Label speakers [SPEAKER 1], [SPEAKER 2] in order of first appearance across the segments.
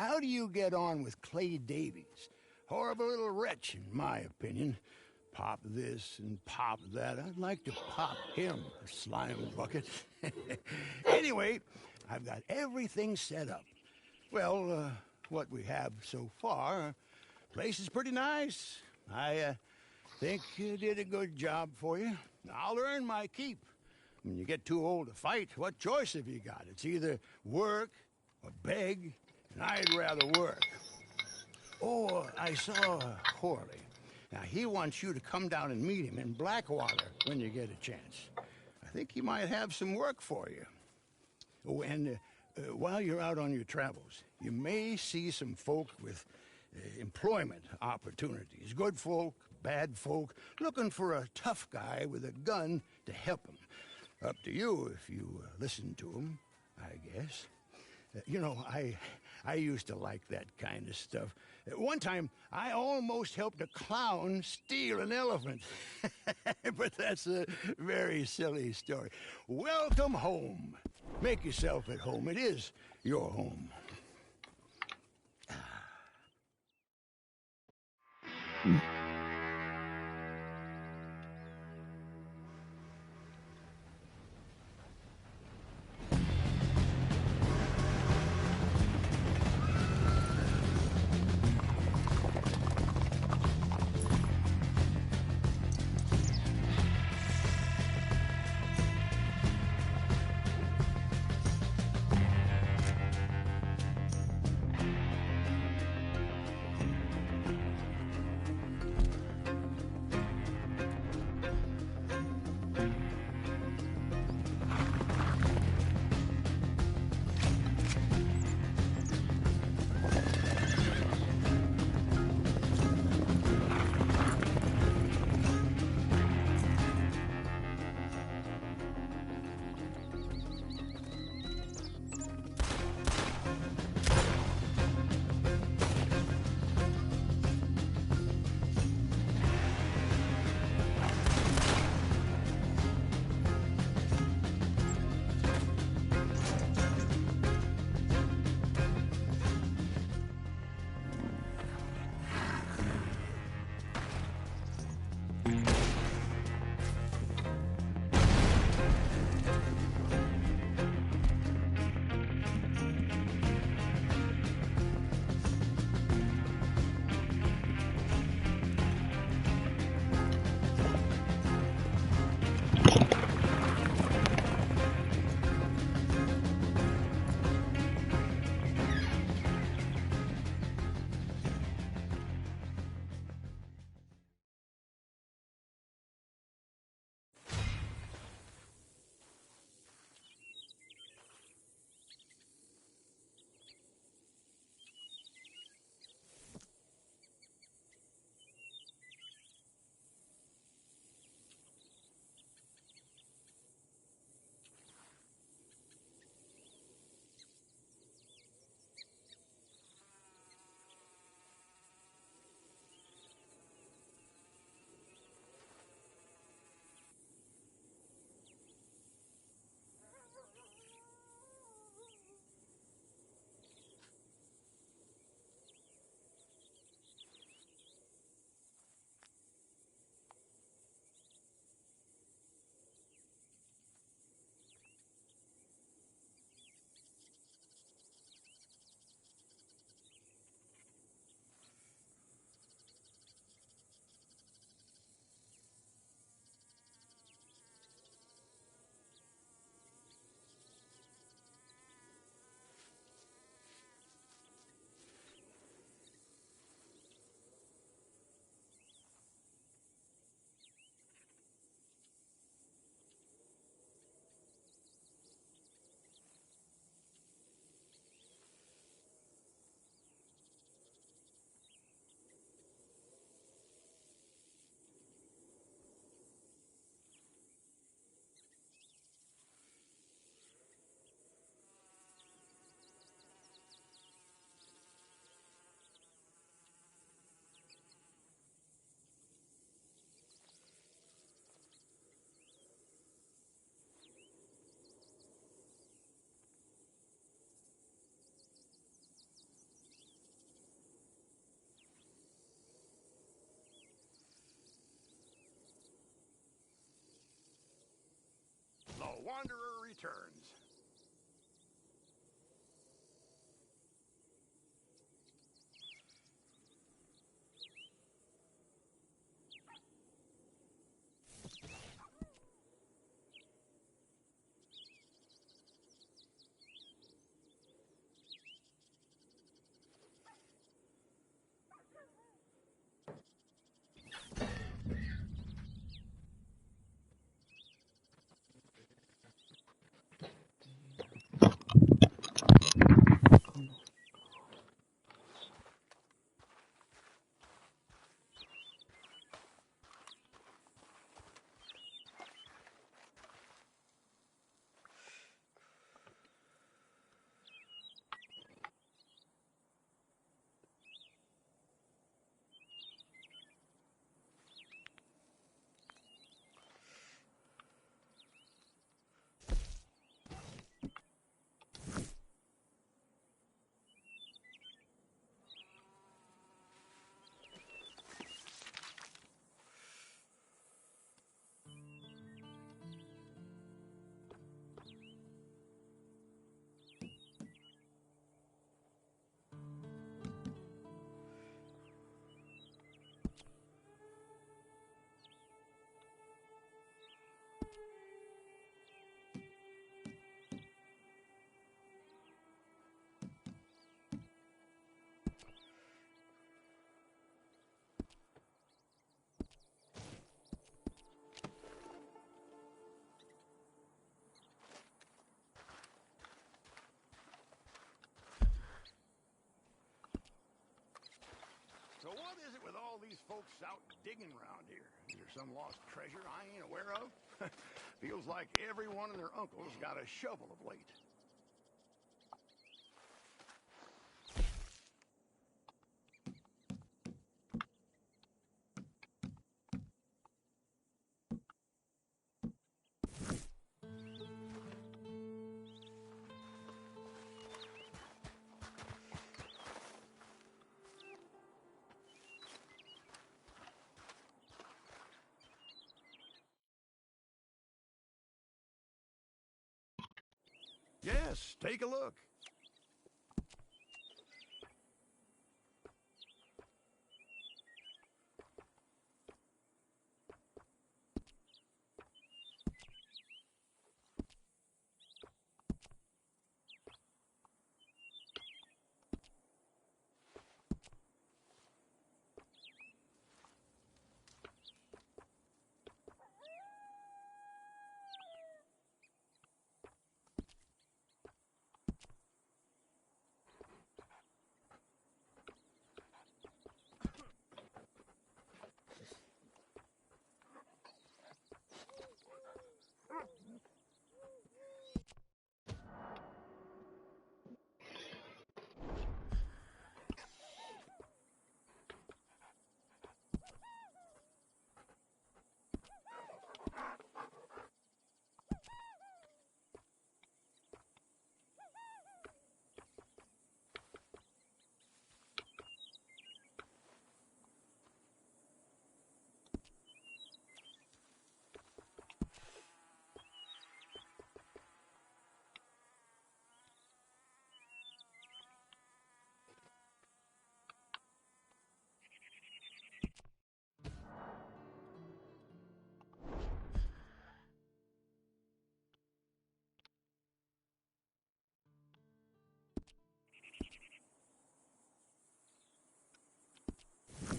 [SPEAKER 1] how do you get on with Clay Davies? Horrible little wretch, in my opinion. Pop this and pop that. I'd like to pop him, a slime bucket. Anyway, I've got everything set up. Well, what we have so far, place is pretty nice. I think you did a good job for you. I'll earn my keep. When you get too old to fight, what choice have you got? It's either work or beg, and I'd rather work. Oh, I saw Horley. Now, he wants you to come down and meet him in Blackwater when you get a chance. I think he might have some work for you. Oh, and while you're out on your travels, you may see some folk with employment opportunities. Good folk, bad folk, looking for a tough guy with a gun to help them. Up to you if you listen to them, I guess. You know, I used to like that kind of stuff. One time, I almost helped a clown steal an elephant. But that's a very silly story. Welcome home. Make yourself at home. It is your home. turns. So what is it with all these folks out digging around here? Is there some lost treasure I ain't aware of? Feels like everyone and their uncle's got a shovel of late. Yes, take a look.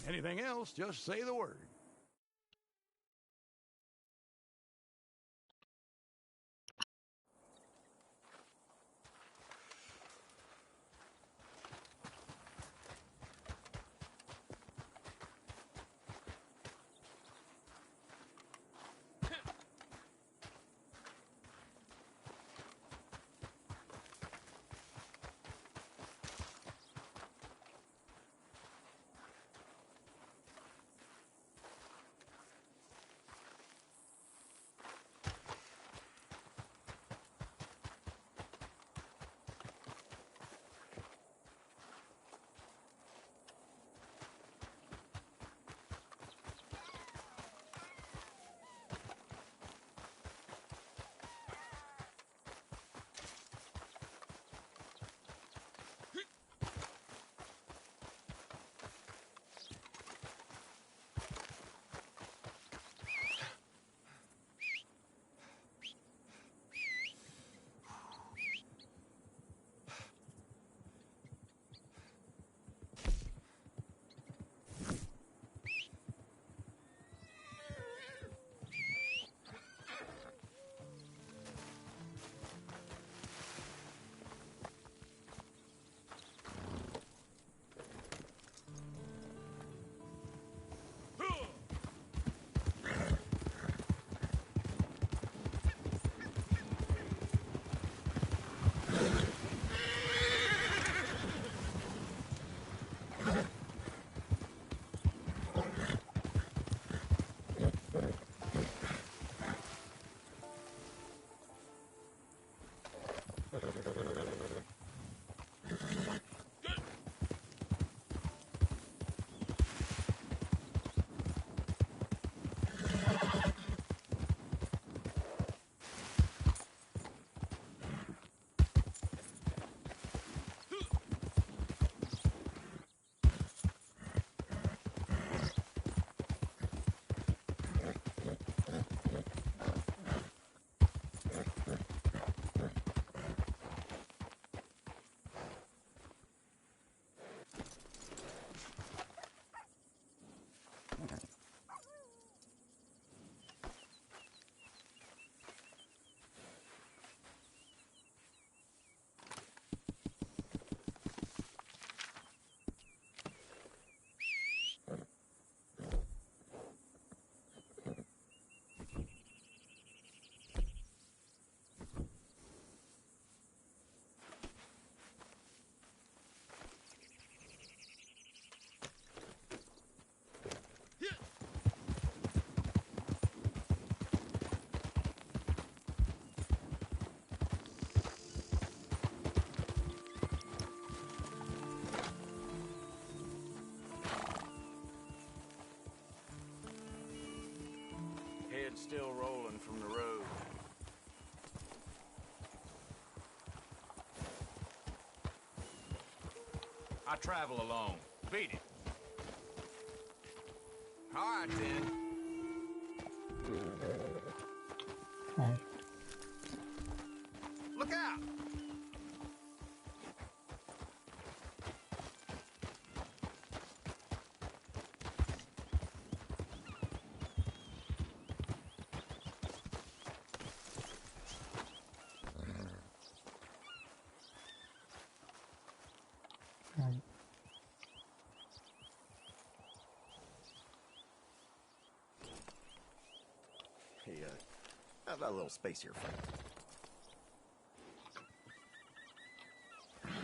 [SPEAKER 1] Anything else, just say the word.
[SPEAKER 2] still rolling from the road. I travel alone. Beat it. All right, then. Look out!
[SPEAKER 3] Hey, how about a little space here, friend?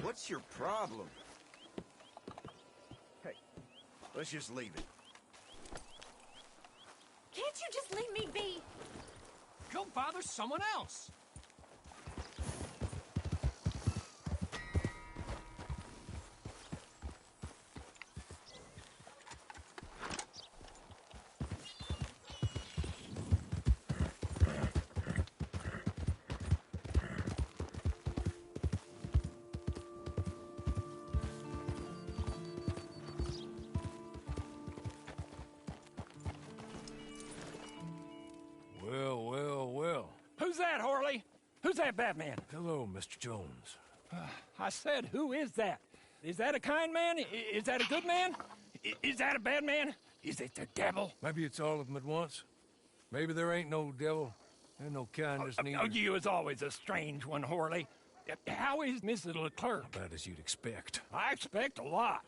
[SPEAKER 3] What's your problem? Hey, let's just leave it.
[SPEAKER 4] Can't you just leave me be?
[SPEAKER 5] Go bother someone else.
[SPEAKER 6] Well.
[SPEAKER 5] Who's that, Harley? Who's that Batman?
[SPEAKER 6] Hello, Mr. Jones.
[SPEAKER 5] I said, who is that? Is that a kind man? Is that a good man? Is that a bad man? Is it the devil?
[SPEAKER 6] Maybe it's all of them at once. Maybe there ain't no devil and no kindness neither.
[SPEAKER 5] Oh, you is always a strange one, Harley. How is Mrs. Leclerc?
[SPEAKER 6] About as you'd expect.
[SPEAKER 5] I expect a lot.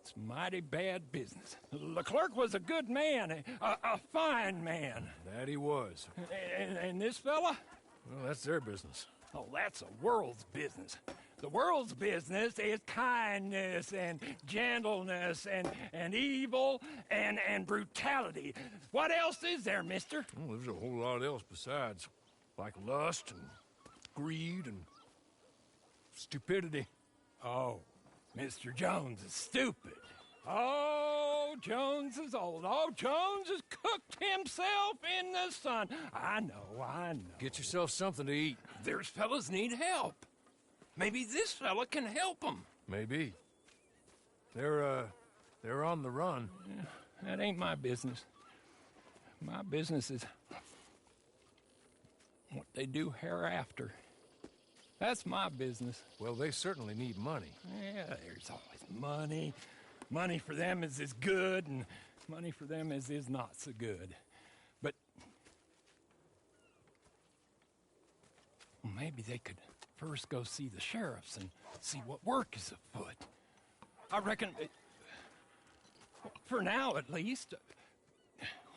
[SPEAKER 5] It's mighty bad business. Leclerc was a good man, a fine man.
[SPEAKER 6] That he was.
[SPEAKER 5] And this fella?
[SPEAKER 6] Well, that's their business.
[SPEAKER 5] Oh, that's the world's business. The world's business is kindness and gentleness and evil and brutality. What else is there, mister?
[SPEAKER 6] Well, there's a whole lot else besides, like lust and greed and stupidity.
[SPEAKER 5] Oh, Mr. Jones is stupid. Oh, Jones is old. Oh, Jones has cooked himself in the sun. I know.
[SPEAKER 6] Get yourself something to eat.
[SPEAKER 5] There's fellas need help. Maybe this fella can help them.
[SPEAKER 6] Maybe. They're on the run.
[SPEAKER 5] Yeah, that ain't my business. My business is what they do hereafter. That's my business.
[SPEAKER 6] Well, they certainly need money.
[SPEAKER 5] Yeah, there's always money. Money for them is good, and money for them is not so good. But well, maybe they could first go see the sheriffs and see what work is afoot. I reckon, for now at least,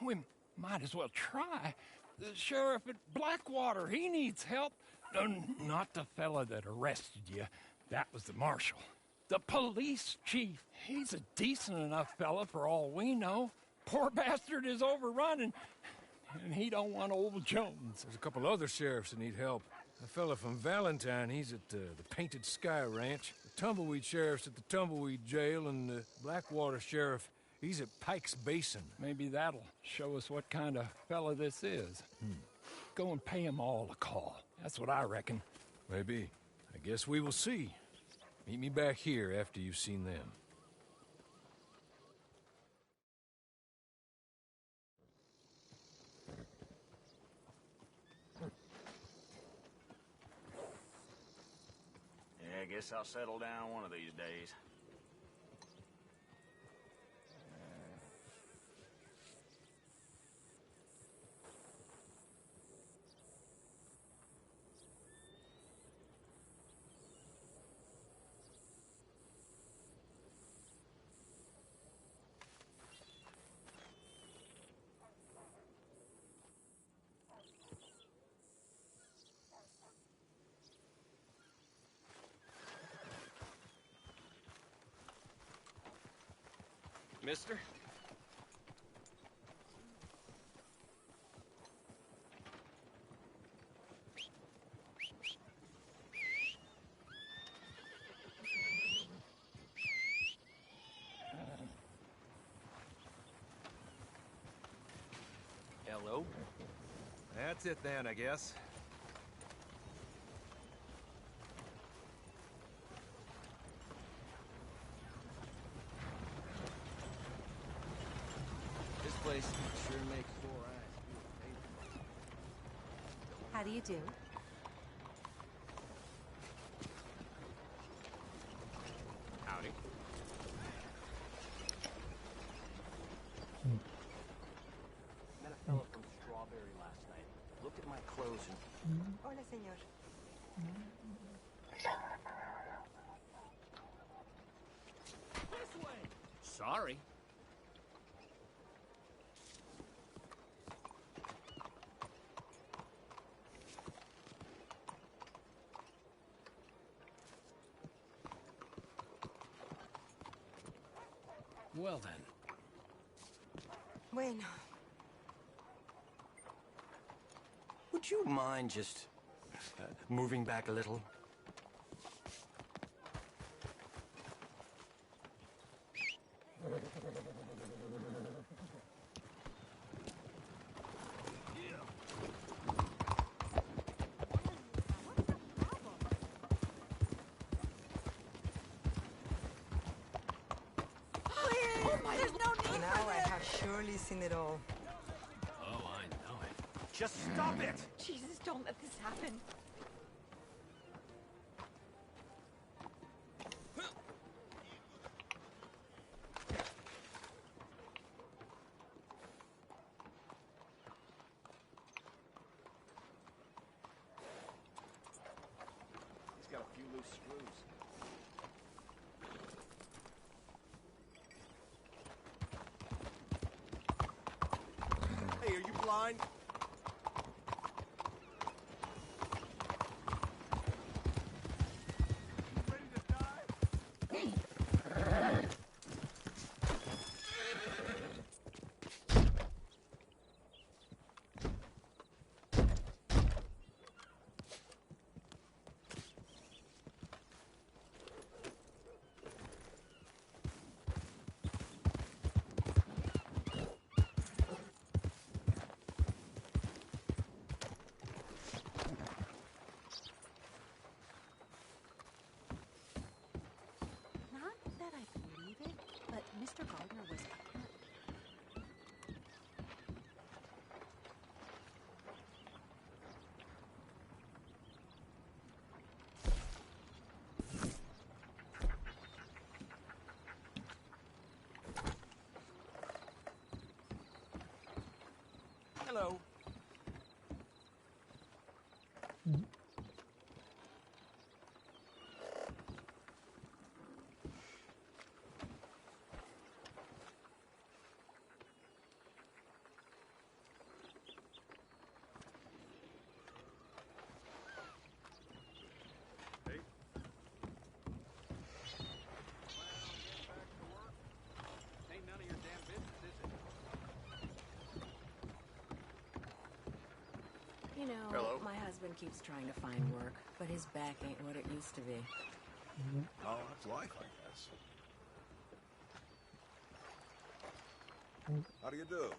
[SPEAKER 5] we might as well try. The sheriff at Blackwater, he needs help. Not the fella that arrested you. That was the marshal. The police chief. He's a decent enough fella for all we know. Poor bastard is overrun, and he don't want old Jones.
[SPEAKER 6] There's a couple other sheriffs that need help. A fella from Valentine, he's at the Painted Sky Ranch. The Tumbleweed sheriff's at the Tumbleweed Jail, and the Blackwater sheriff, he's at Pike's Basin.
[SPEAKER 5] Maybe that'll show us what kind of fella this is. Go and pay them all a call. That's what I reckon.
[SPEAKER 6] Maybe. I guess we will see. Meet me back here after you've seen them.
[SPEAKER 2] Yeah, I guess I'll settle down one of these days.
[SPEAKER 5] Mister?
[SPEAKER 7] Hello? That's it then, I guess. This place sure makes sore eyes.
[SPEAKER 4] How do you do?
[SPEAKER 2] Howdy.
[SPEAKER 3] Met a fellow from Strawberry last night. Looked at my clothes and...
[SPEAKER 8] Hola, señor.
[SPEAKER 3] This way!
[SPEAKER 2] Sorry.
[SPEAKER 9] Well then.
[SPEAKER 8] Bueno.
[SPEAKER 3] Would you mind just moving back a little?
[SPEAKER 8] There's no need now for this. I have surely seen it all.
[SPEAKER 9] Oh, I know it.
[SPEAKER 3] Just stop it!
[SPEAKER 4] Jesus, don't let this happen.
[SPEAKER 3] He's got a few loose screws. Hey, are you blind? Ready to die?
[SPEAKER 4] Not that I believe it, but Mr. Gardner was hurt.
[SPEAKER 3] Hello.
[SPEAKER 2] Ain't none of your damn business, is it?
[SPEAKER 10] You know,
[SPEAKER 3] Hello.
[SPEAKER 10] my husband keeps trying to find work, but his back ain't what it used to be.
[SPEAKER 3] Oh, that's life, I guess. How do you do?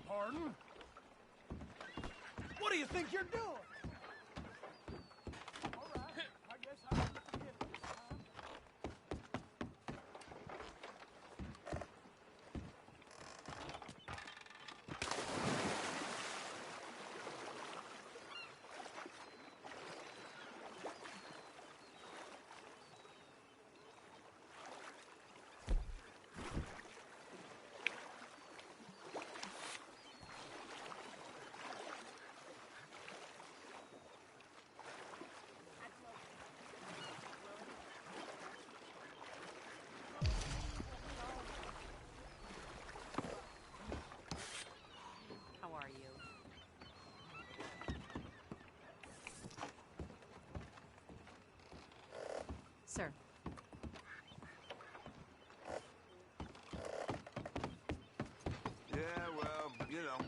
[SPEAKER 5] Pardon? What do you think you're doing? All right, I guess I'll forget it this time.
[SPEAKER 10] How are you? Sir.
[SPEAKER 3] Yeah, well, you know.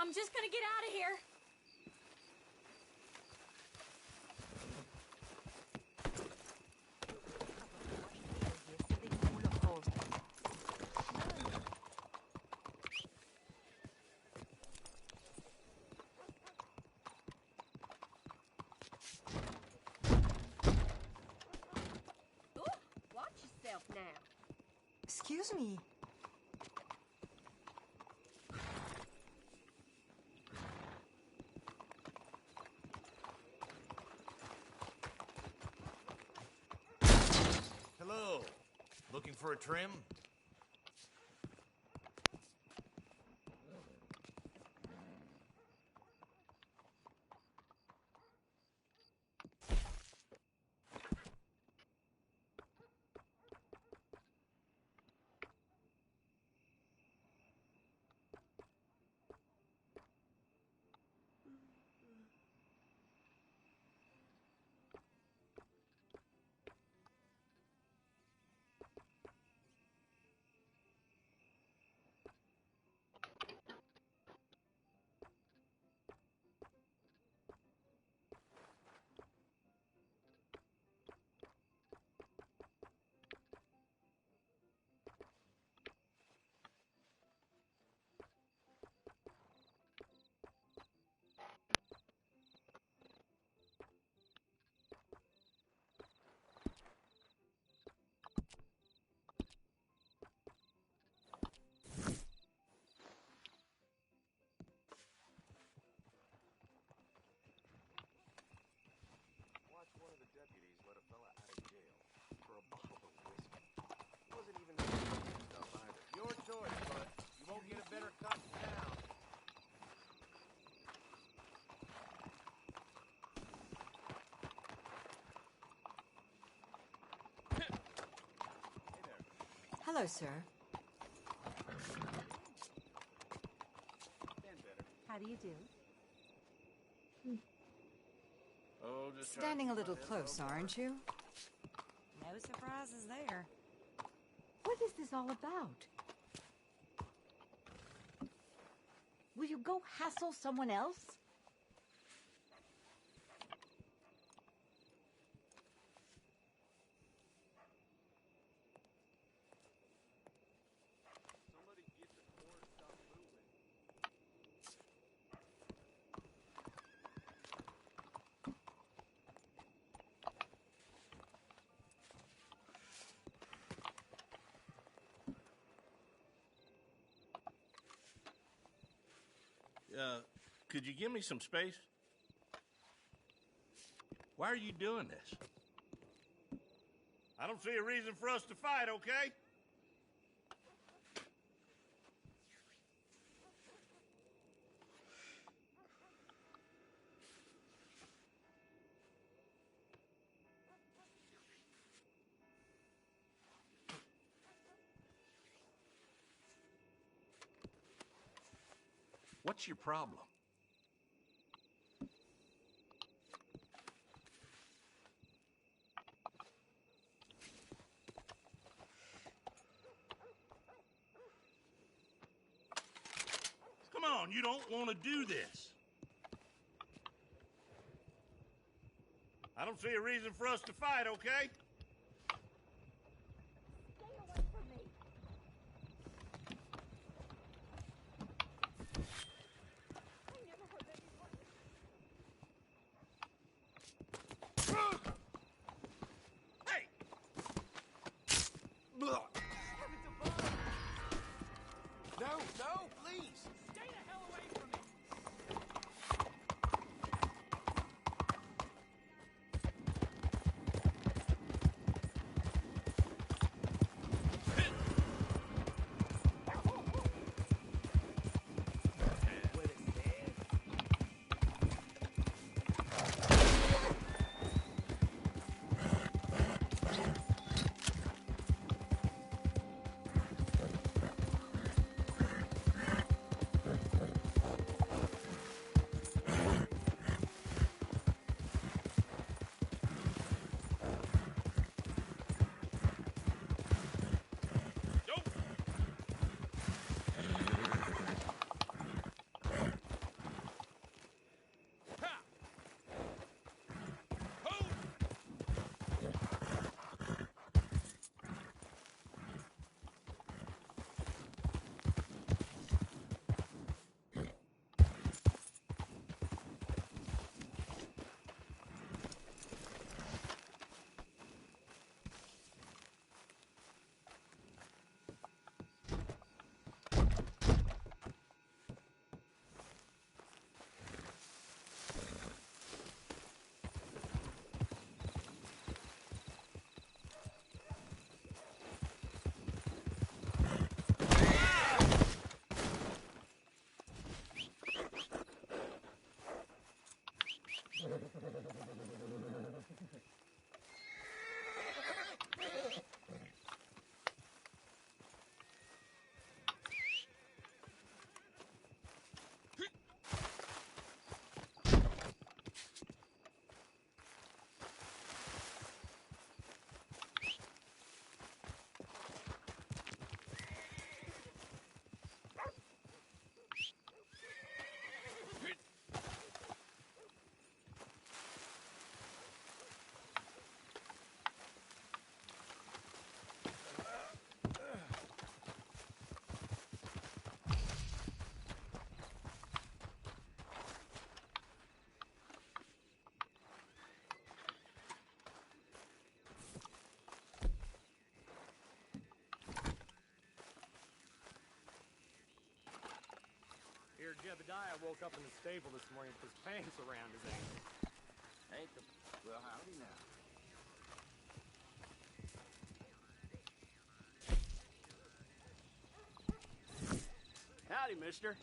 [SPEAKER 4] I'm just gonna get out of here. Watch yourself now.
[SPEAKER 8] Excuse me.
[SPEAKER 11] Hello. Looking for a trim? One of the deputies let a fella out of jail for a bottle of whiskey. He wasn't even stuff either. Your choice, bud. You won't get a better cut in town. Hey there.
[SPEAKER 8] Hello, sir.
[SPEAKER 11] Stand better.
[SPEAKER 4] How do you do?
[SPEAKER 11] Oh, just
[SPEAKER 8] Standing a little close, aren't you?
[SPEAKER 10] No surprises there.
[SPEAKER 4] What is this all about? Will you go hassle someone else?
[SPEAKER 2] Somebody get the cord stuff moving.
[SPEAKER 11] Could you give me some space? Why are you doing this? I don't see a reason for us to fight, okay? What's your problem? Come on, you don't want to do this. I don't see a reason for us to fight, okay?
[SPEAKER 4] Stay away from me. I never heard that before.
[SPEAKER 11] Hey! No, please!
[SPEAKER 2] Stay the hell away from me!
[SPEAKER 3] Jebediah woke up in the stable this morning with his pants around his ankles.
[SPEAKER 11] Ain't the... Well, howdy now.
[SPEAKER 3] Howdy, mister.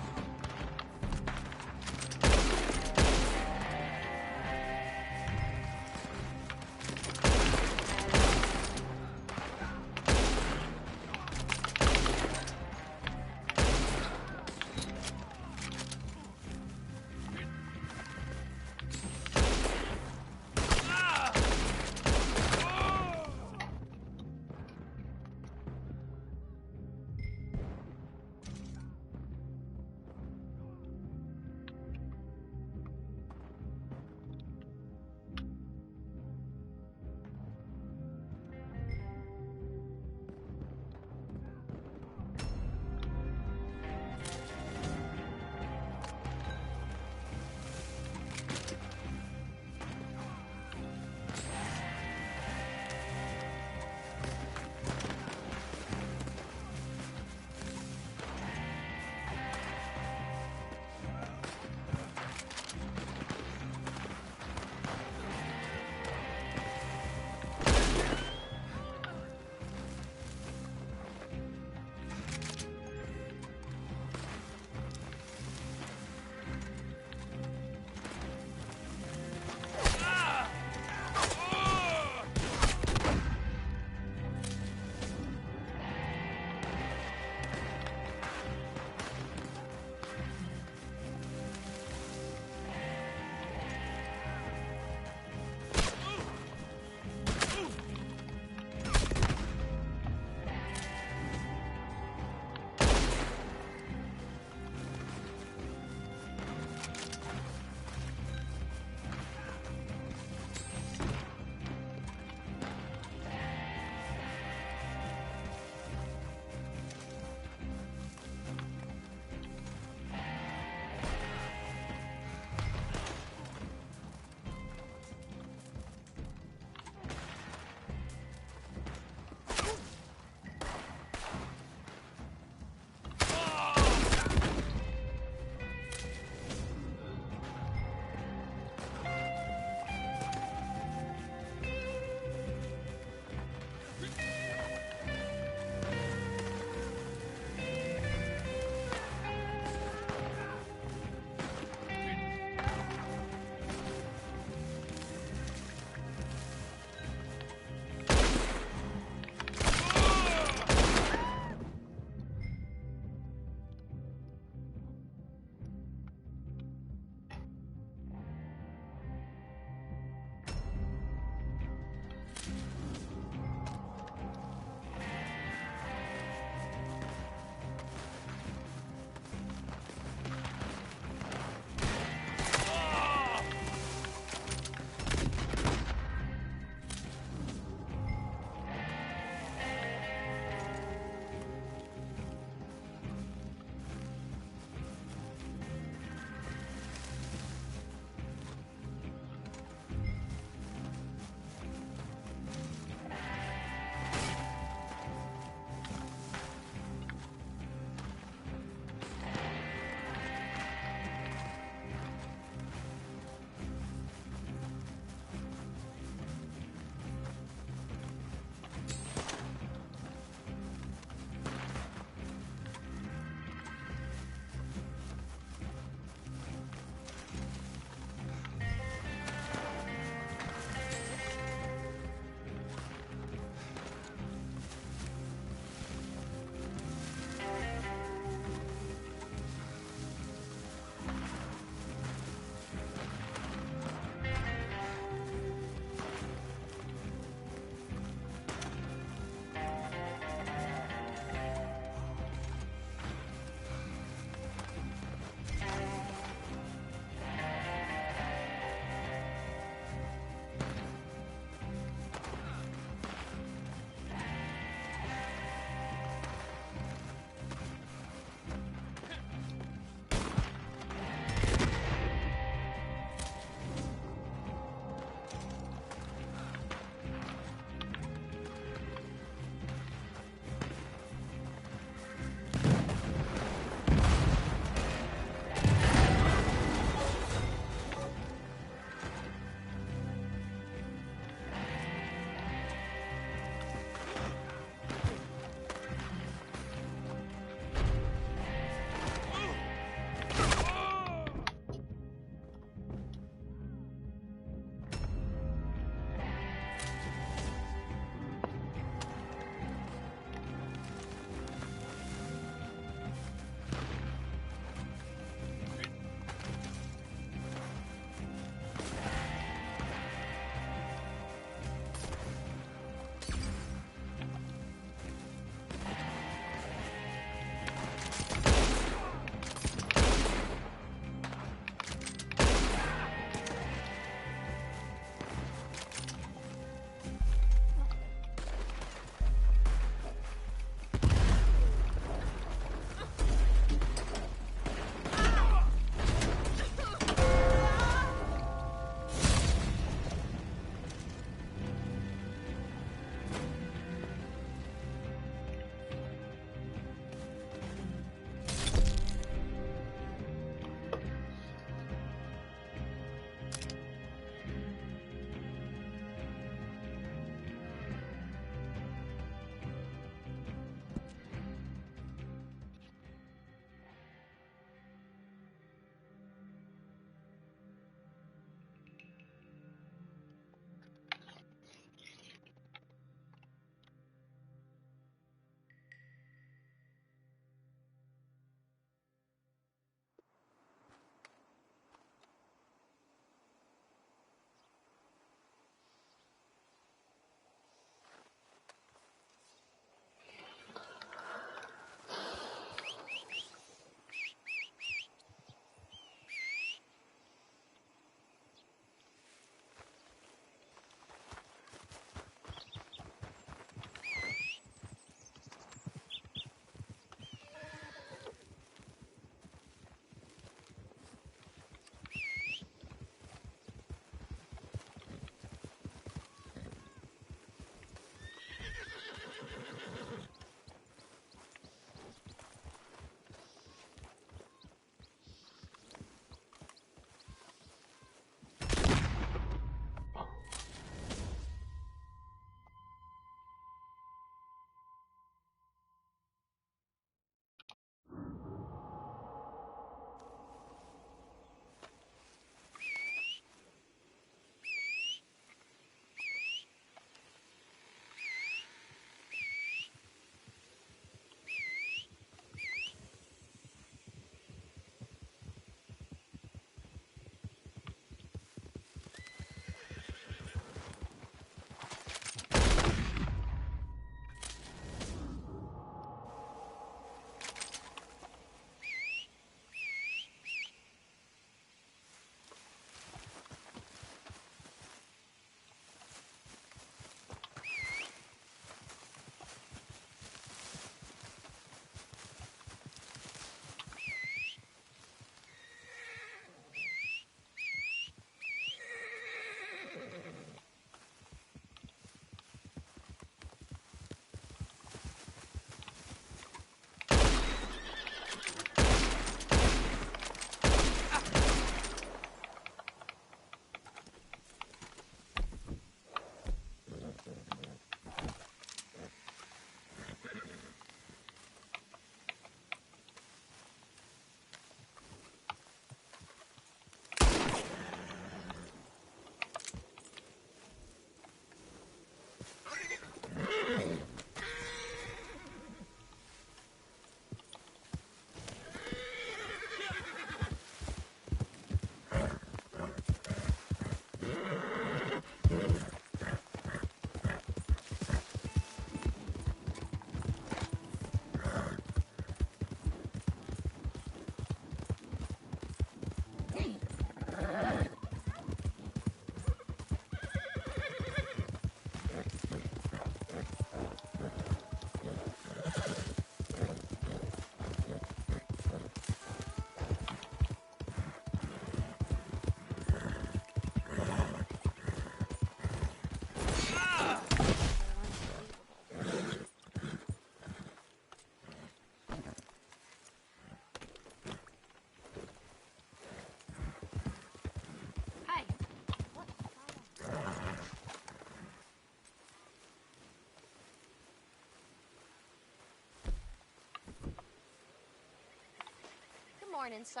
[SPEAKER 12] Good morning, sir.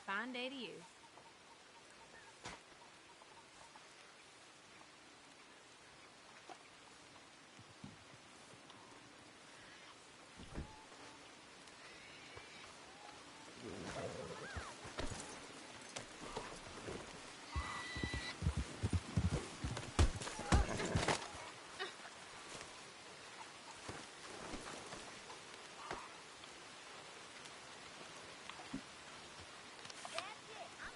[SPEAKER 10] Fine day to you.
[SPEAKER 12] That's it. I'm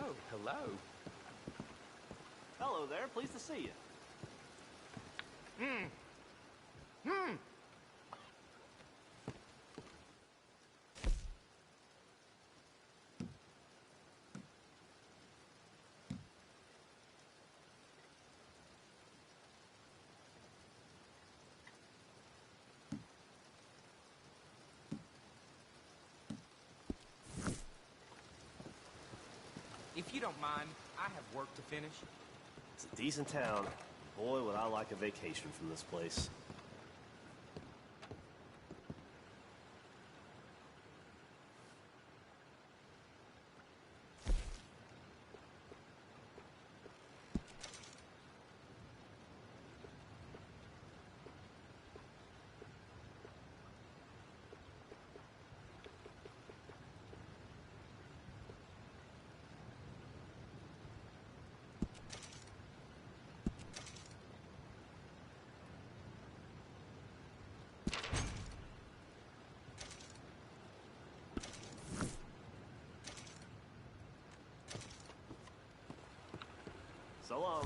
[SPEAKER 3] Oh, hello. Hello there, pleased to see you.
[SPEAKER 12] If you don't mind, I have work to finish.
[SPEAKER 3] It's a decent town. Boy, would I like a vacation from this place. So long.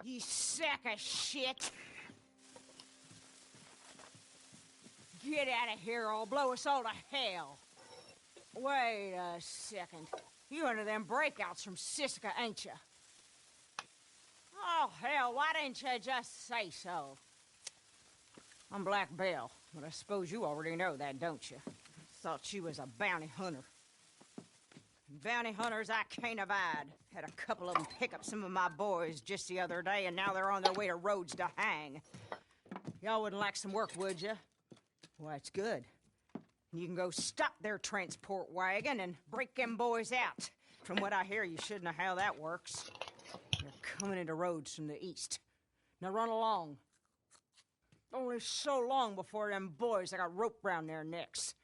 [SPEAKER 13] You sack of shit! Get out of here or I'll blow us all to hell. Wait a second. You one of them breakouts from Siska, ain't you? Oh, hell, why didn't you just say so? I'm Black Belle, but I suppose you already know that, don't you? Thought you was a bounty hunter. Bounty hunters I can't abide. Had a couple of them pick up some of my boys just the other day, and now they're on their way to Rhodes to hang. Y'all wouldn't like some work, would you? Well, that's good. You can go stop their transport wagon and break them boys out. From what I hear, you should know how that works. They're coming into Rhodes from the east. Now run along. Only so long before them boys I got rope round their necks.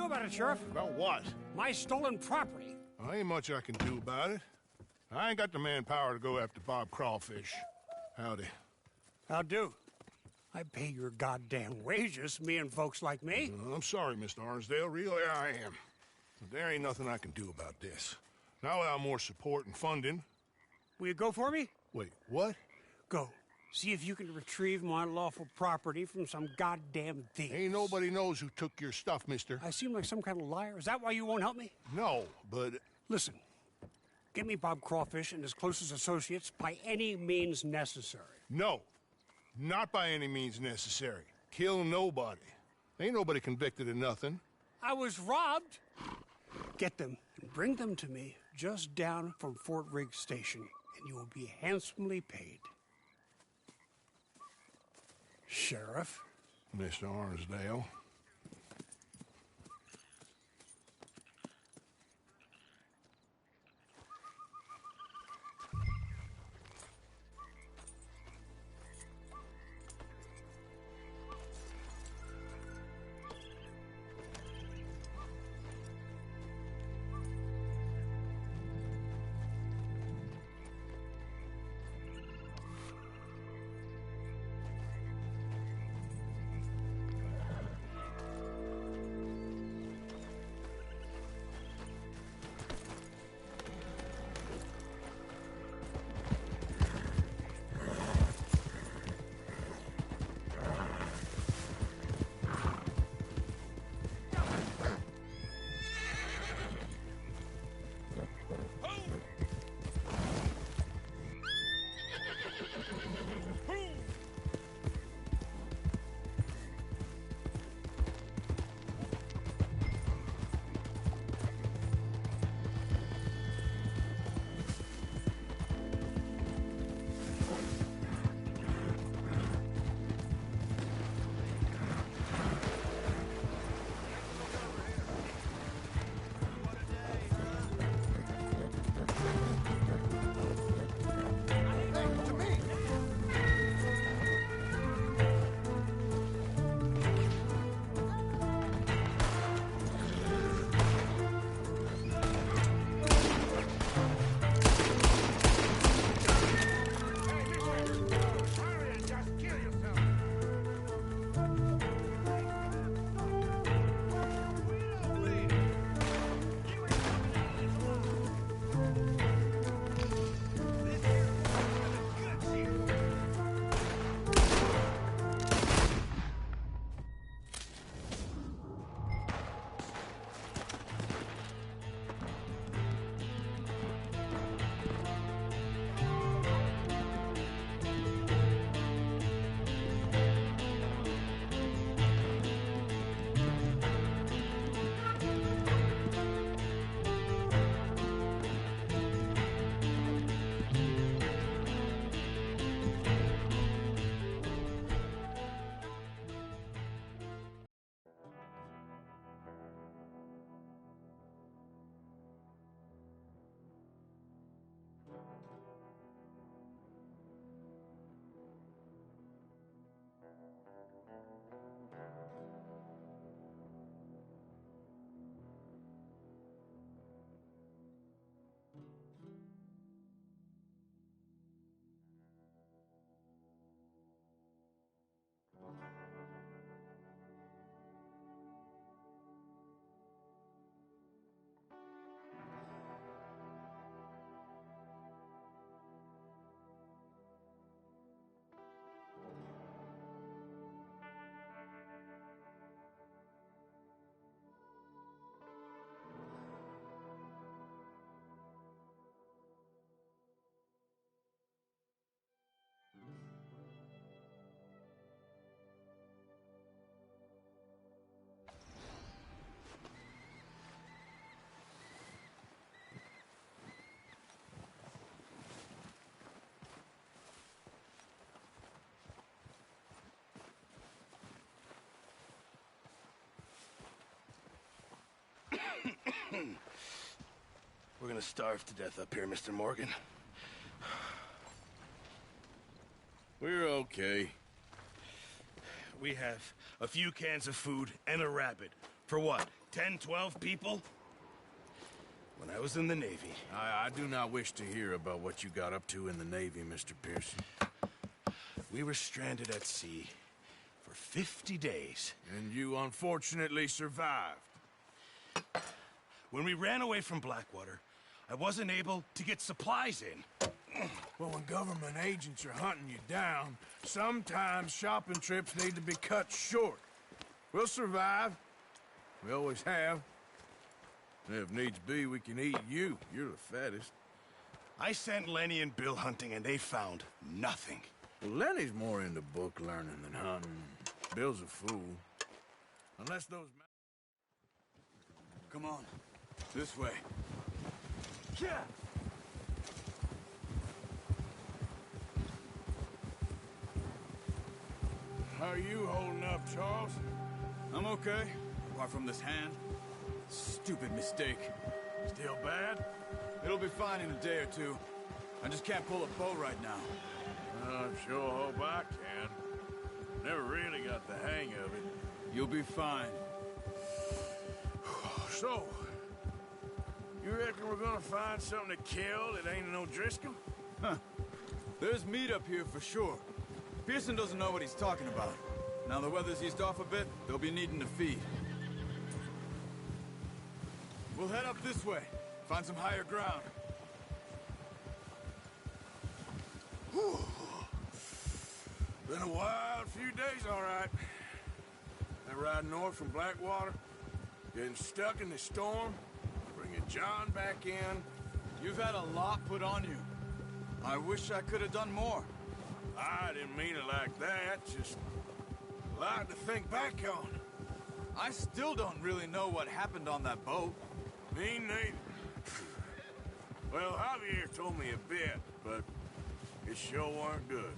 [SPEAKER 14] do about it, Sheriff?
[SPEAKER 1] About what?
[SPEAKER 14] My stolen property.
[SPEAKER 1] Well, ain't much I can do about it. I ain't got the manpower to go after Bob Crawfish. Howdy.
[SPEAKER 14] How do? I pay your goddamn wages, me and folks like me.
[SPEAKER 1] I'm sorry, Mr. Arnsdale. Really, I am. But there ain't nothing I can do about this. Now without more support and funding...
[SPEAKER 14] Will you go for me?
[SPEAKER 1] Wait, what?
[SPEAKER 14] Go. See if you can retrieve my lawful property from some goddamn thief.
[SPEAKER 1] Ain't nobody knows who took your stuff, mister.
[SPEAKER 14] I seem like some kind of liar. Is that why you won't help me?
[SPEAKER 1] No, but...
[SPEAKER 14] Listen. Get me Bob Crawfish and his closest associates by any means necessary.
[SPEAKER 1] No. Not by any means necessary. Kill nobody. Ain't nobody convicted of nothing.
[SPEAKER 14] I was robbed. Get them and bring them to me just down from Fort Riggs Station, and you will be handsomely paid. Sheriff?
[SPEAKER 1] Mr. Arnsdale.
[SPEAKER 15] We're gonna starve to death up here, Mr. Morgan. We're okay. We have a few cans of food and a rabbit. For what? 10, 12 people? When I was in the Navy...
[SPEAKER 6] I do not wish to hear about what you got up to in the Navy, Mr. Pearson.
[SPEAKER 15] We were stranded at sea for 50 days.
[SPEAKER 6] And you unfortunately survived.
[SPEAKER 15] When we ran away from Blackwater, I wasn't able to get supplies in.
[SPEAKER 6] Well, when government agents are hunting you down, sometimes shopping trips need to be cut short. We'll survive. We always have. If needs be, we can eat you. You're the fattest.
[SPEAKER 15] I sent Lenny and Bill hunting, and they found nothing.
[SPEAKER 6] Well, Lenny's more into book learning than hunting. Bill's a fool. Unless those...
[SPEAKER 16] Come on. This way.
[SPEAKER 15] Yeah!
[SPEAKER 6] How are you holding up, Charles?
[SPEAKER 16] I'm okay, apart from this hand. Stupid mistake.
[SPEAKER 6] Still bad?
[SPEAKER 16] It'll be fine in a day or two. I just can't pull a bow right now.
[SPEAKER 6] I sure hope I can. Never really got the hang of it.
[SPEAKER 16] You'll be fine.
[SPEAKER 6] So, you reckon we're gonna find something to kill that ain't no Driscoll?
[SPEAKER 16] Huh. There's meat up here for sure. Pearson doesn't know what he's talking about. Now the weather's eased off a bit, they'll be needing to feed. We'll head up this way. Find some higher ground.
[SPEAKER 6] Whew. Been a wild few days, all right. That ride north from Blackwater, getting stuck in the storm, bringing John back in.
[SPEAKER 16] You've had a lot put on you. I wish I could have done more.
[SPEAKER 6] I didn't mean it like that, just a lot to think back on.
[SPEAKER 16] I still don't really know what happened on that boat.
[SPEAKER 6] Me neither. Well, Javier told me a bit, but it sure weren't good.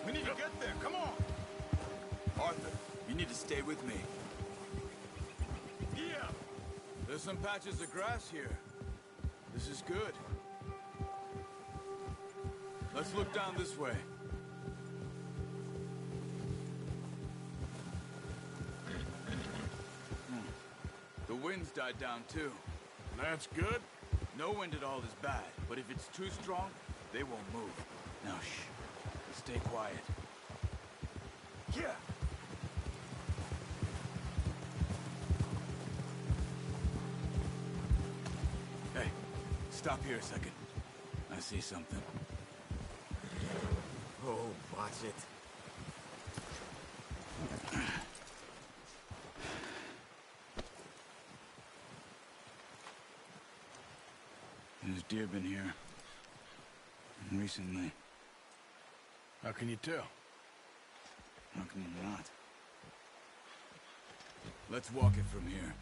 [SPEAKER 16] We need to get there, come on! Arthur, you need to stay with me.
[SPEAKER 6] Yeah!
[SPEAKER 16] There's some patches of grass here. This is good. Let's look down this way. The wind's died down too.
[SPEAKER 6] That's good.
[SPEAKER 16] No wind at all is bad, but if it's too strong, they won't move. Now shh. Stay quiet.
[SPEAKER 6] Yeah.
[SPEAKER 16] Hey, stop here a second. I see something.
[SPEAKER 7] Oh, watch it.
[SPEAKER 16] There's deer been here. Recently.
[SPEAKER 6] How can you tell?
[SPEAKER 16] How can you not? Let's walk it from here.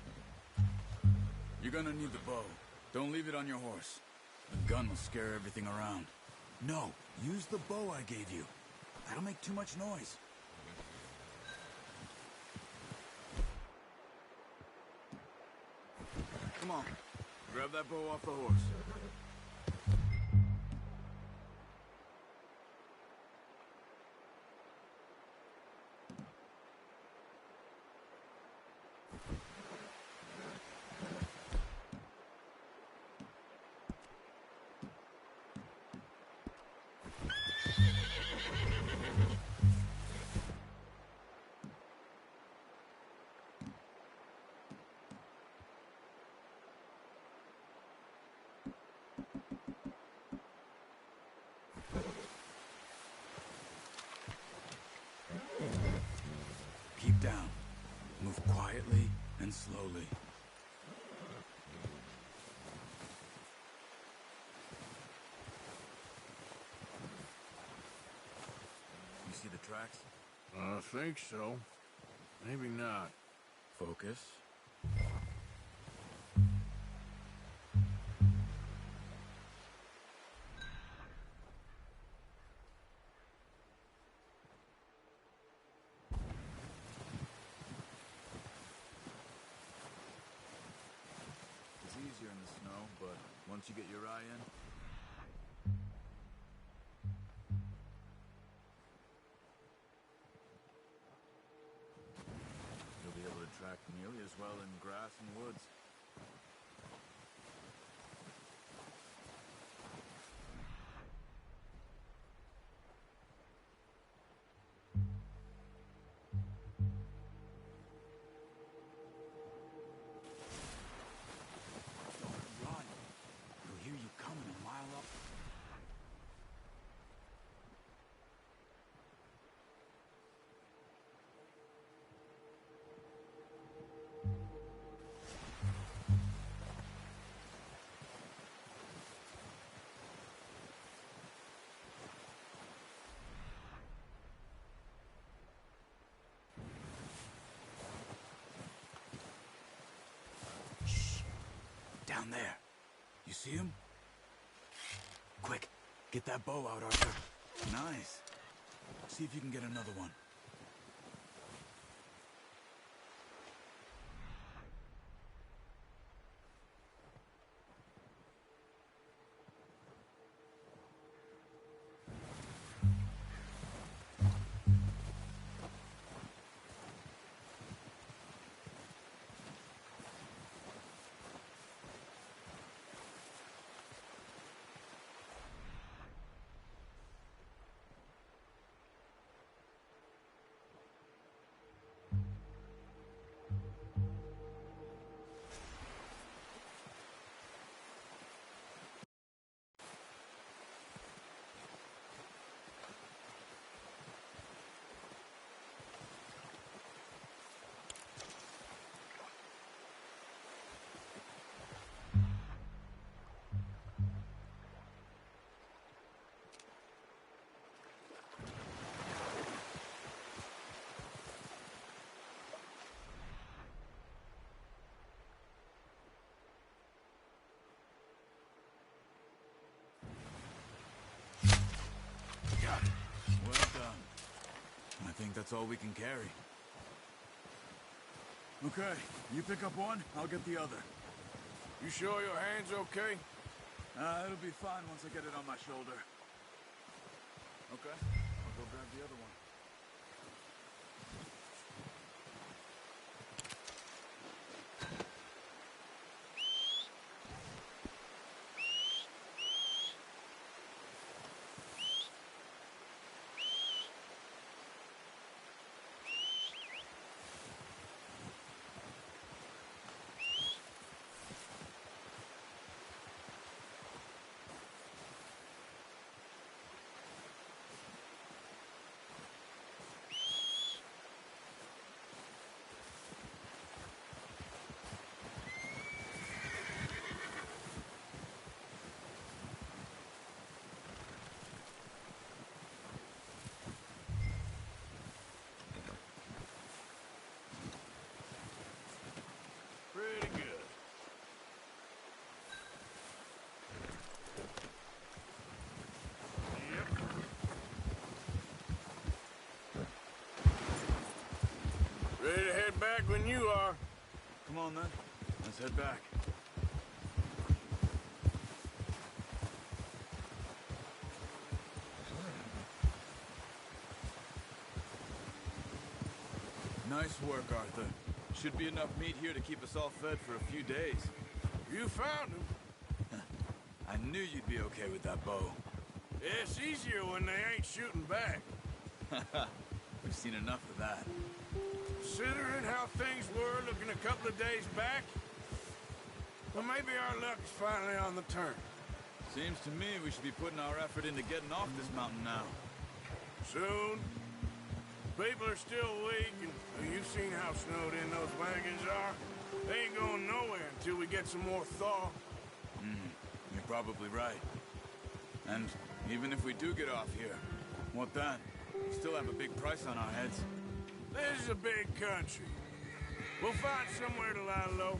[SPEAKER 16] You're gonna need the bow. Don't leave it on your horse. The gun will scare everything around. No, use the bow I gave you. That'll make too much noise. Come on, grab that bow off the horse. Keep down. Move quietly and slowly. You see the tracks?
[SPEAKER 6] I think so. Maybe not.
[SPEAKER 16] Focus. It's easier in the snow, but once you get your eye in, you'll be able to track nearly as well in grass and woods. Run! He'll hear you coming a mile up. Shh! Down there. You see him? Quick, get that bow out, Arthur. Nice. See if you can get another one. Well done. I think that's all we can carry. Okay, you pick up one, I'll get the other.
[SPEAKER 6] You sure your hand's okay?
[SPEAKER 16] It'll be fine once I get it on my shoulder. Okay, I'll go grab the other one.
[SPEAKER 6] Pretty good. Yep. Ready to head back when you are.
[SPEAKER 16] Come on then, let's head back. Nice work, Arthur. Should be enough meat here to keep us all fed for a few days.
[SPEAKER 6] You found him.
[SPEAKER 16] I knew you'd be okay with that bow.
[SPEAKER 6] Yeah, it's easier when they ain't shooting back.
[SPEAKER 16] We've seen enough of that.
[SPEAKER 6] Considering how things were looking a couple of days back, well, maybe our luck is finally on the turn.
[SPEAKER 16] Seems to me we should be putting our effort into getting off this mountain now.
[SPEAKER 6] Soon. People are still weak, and You've seen how snowed in those wagons are. They ain't going nowhere until we get some more thaw.
[SPEAKER 16] You're probably right. And even if we do get off here, what then? We still have a big price on our heads.
[SPEAKER 6] This is a big country. We'll find somewhere to lie low.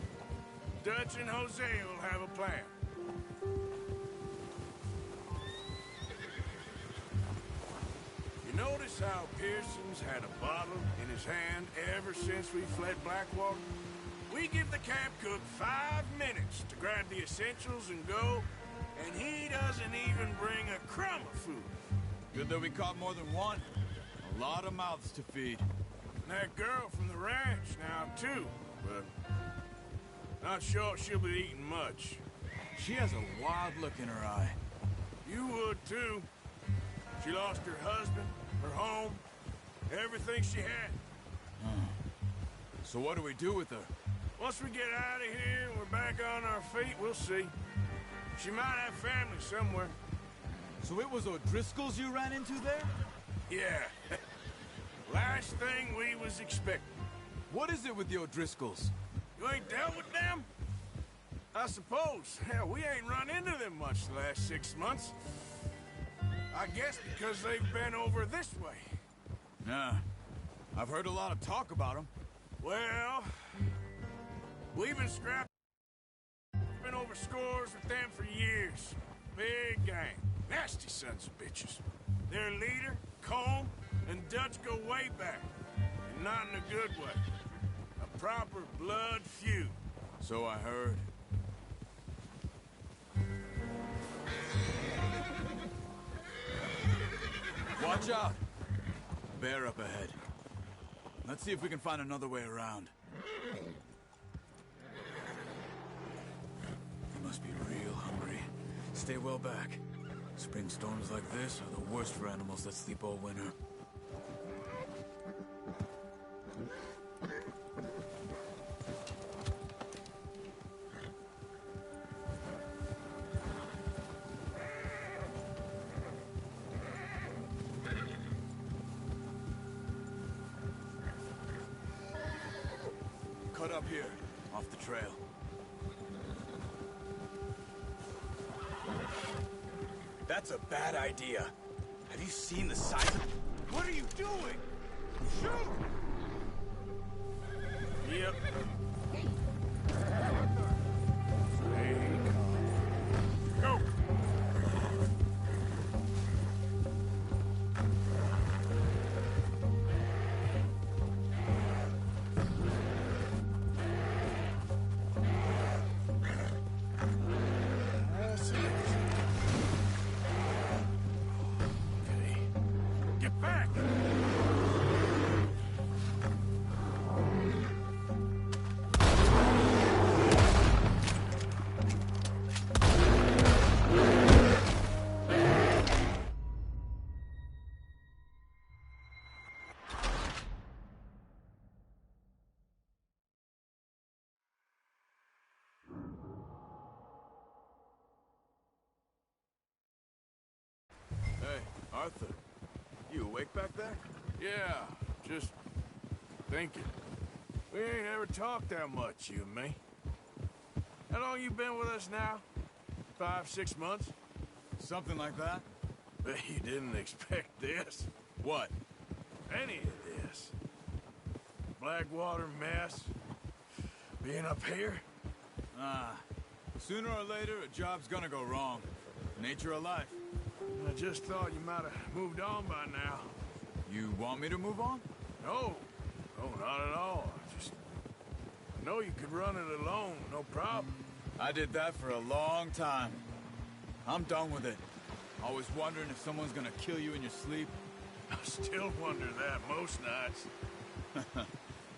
[SPEAKER 6] Dutch and Jose will have a plan. You notice how Pearson's had a bottle in his hand ever since we fled Blackwater? We give the camp cook 5 minutes to grab the essentials and go, and he doesn't even bring a crumb of food.
[SPEAKER 16] Good that we caught more than one. A lot of mouths to feed.
[SPEAKER 6] And that girl from the ranch now, too, but not sure she'll be eating much.
[SPEAKER 16] She has a wild look in her eye.
[SPEAKER 6] You would, too. She lost her husband, her home, everything she had.
[SPEAKER 16] So what do we do with her?
[SPEAKER 6] Once we get out of here and we're back on our feet, we'll see. She might have family somewhere.
[SPEAKER 16] So it was O'Driscoll's you ran into there?
[SPEAKER 6] Yeah. Last thing we was expecting.
[SPEAKER 16] What is it with the O'Driscolls?
[SPEAKER 6] You ain't dealt with them? I suppose. Hell, we ain't run into them much the last 6 months. I guess because they've been over this way.
[SPEAKER 16] Yeah. I've heard a lot of talk about them.
[SPEAKER 6] Well, we've been scrapping over scores with them for years. Big gang. Nasty sons of bitches. Their leader, Combe, and Dutch go way back. And not in a good way. A proper blood feud.
[SPEAKER 16] So I heard. Watch out! Bear up ahead. Let's see if we can find another way around. You must be real hungry. Stay well back. Spring storms like this are the worst for animals that sleep all winter. Cut up here, off the trail. That's a bad idea. Have you seen the size of... What are you doing? Shoot!
[SPEAKER 6] Yep. Go! Get back!
[SPEAKER 16] Hey, Arthur. You awake back there?
[SPEAKER 6] Yeah, just thinking. We ain't ever talked that much, you and me. How long you been with us now? 5, 6 months?
[SPEAKER 16] Something like that?
[SPEAKER 6] Bet you didn't expect this.
[SPEAKER 16] What?
[SPEAKER 6] Any of this. Blackwater mess. Being up here?
[SPEAKER 16] Sooner or later, a job's gonna go wrong. Nature of life.
[SPEAKER 6] I just thought you might have moved on by now.
[SPEAKER 16] You want me to move on?
[SPEAKER 6] No. No, not at all. I know you could run it alone, no problem.
[SPEAKER 16] I did that for a long time. I'm done with it. Always wondering if someone's gonna kill you in your sleep.
[SPEAKER 6] I still wonder that most nights.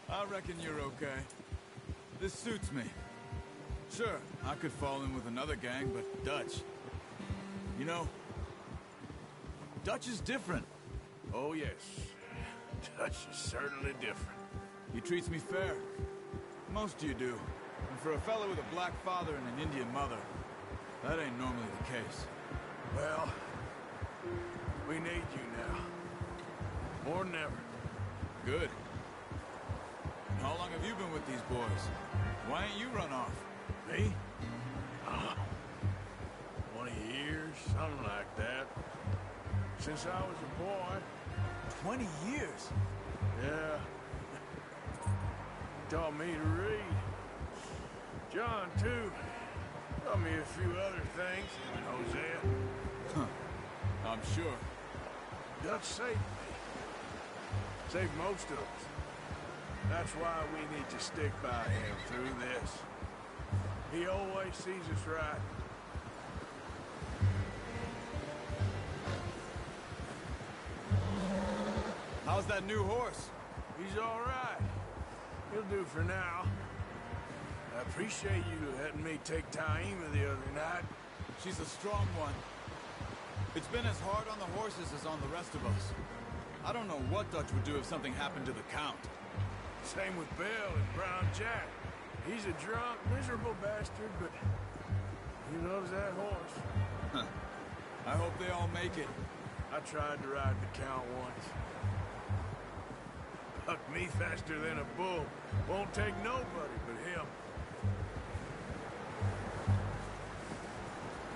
[SPEAKER 16] I reckon you're okay. This suits me. Sure, I could fall in with another gang, but Dutch... You know, Dutch is different.
[SPEAKER 6] Oh, yes. Dutch is certainly different.
[SPEAKER 16] He treats me fair. Most of you do. And for a fellow with a black father and an Indian mother, that ain't normally the case.
[SPEAKER 6] Well, we need you now. More than ever.
[SPEAKER 16] Good. How long have you been with these boys? Why ain't you run off?
[SPEAKER 6] Me? 20 years, something like that. Since I was a boy.
[SPEAKER 16] 20 years?
[SPEAKER 6] Yeah. Taught me to read. John, too. Taught me a few other things. And Hosea.
[SPEAKER 16] Huh. I'm sure.
[SPEAKER 6] Dutch saved me. Saved most of us. That's why we need to stick by him through this. He always sees us right.
[SPEAKER 16] How's that new horse?
[SPEAKER 6] He's all right. He'll do for now. I appreciate you letting me take Taima the other night.
[SPEAKER 16] She's a strong one. It's been as hard on the horses as on the rest of us. I don't know what Dutch would do if something happened to the Count.
[SPEAKER 6] Same with Bill and Brown Jack. He's a drunk, miserable bastard, but he loves that horse.
[SPEAKER 16] Huh. I hope they all make it.
[SPEAKER 6] I tried to ride the Count once. Bucked me faster than a bull. Won't take nobody but him.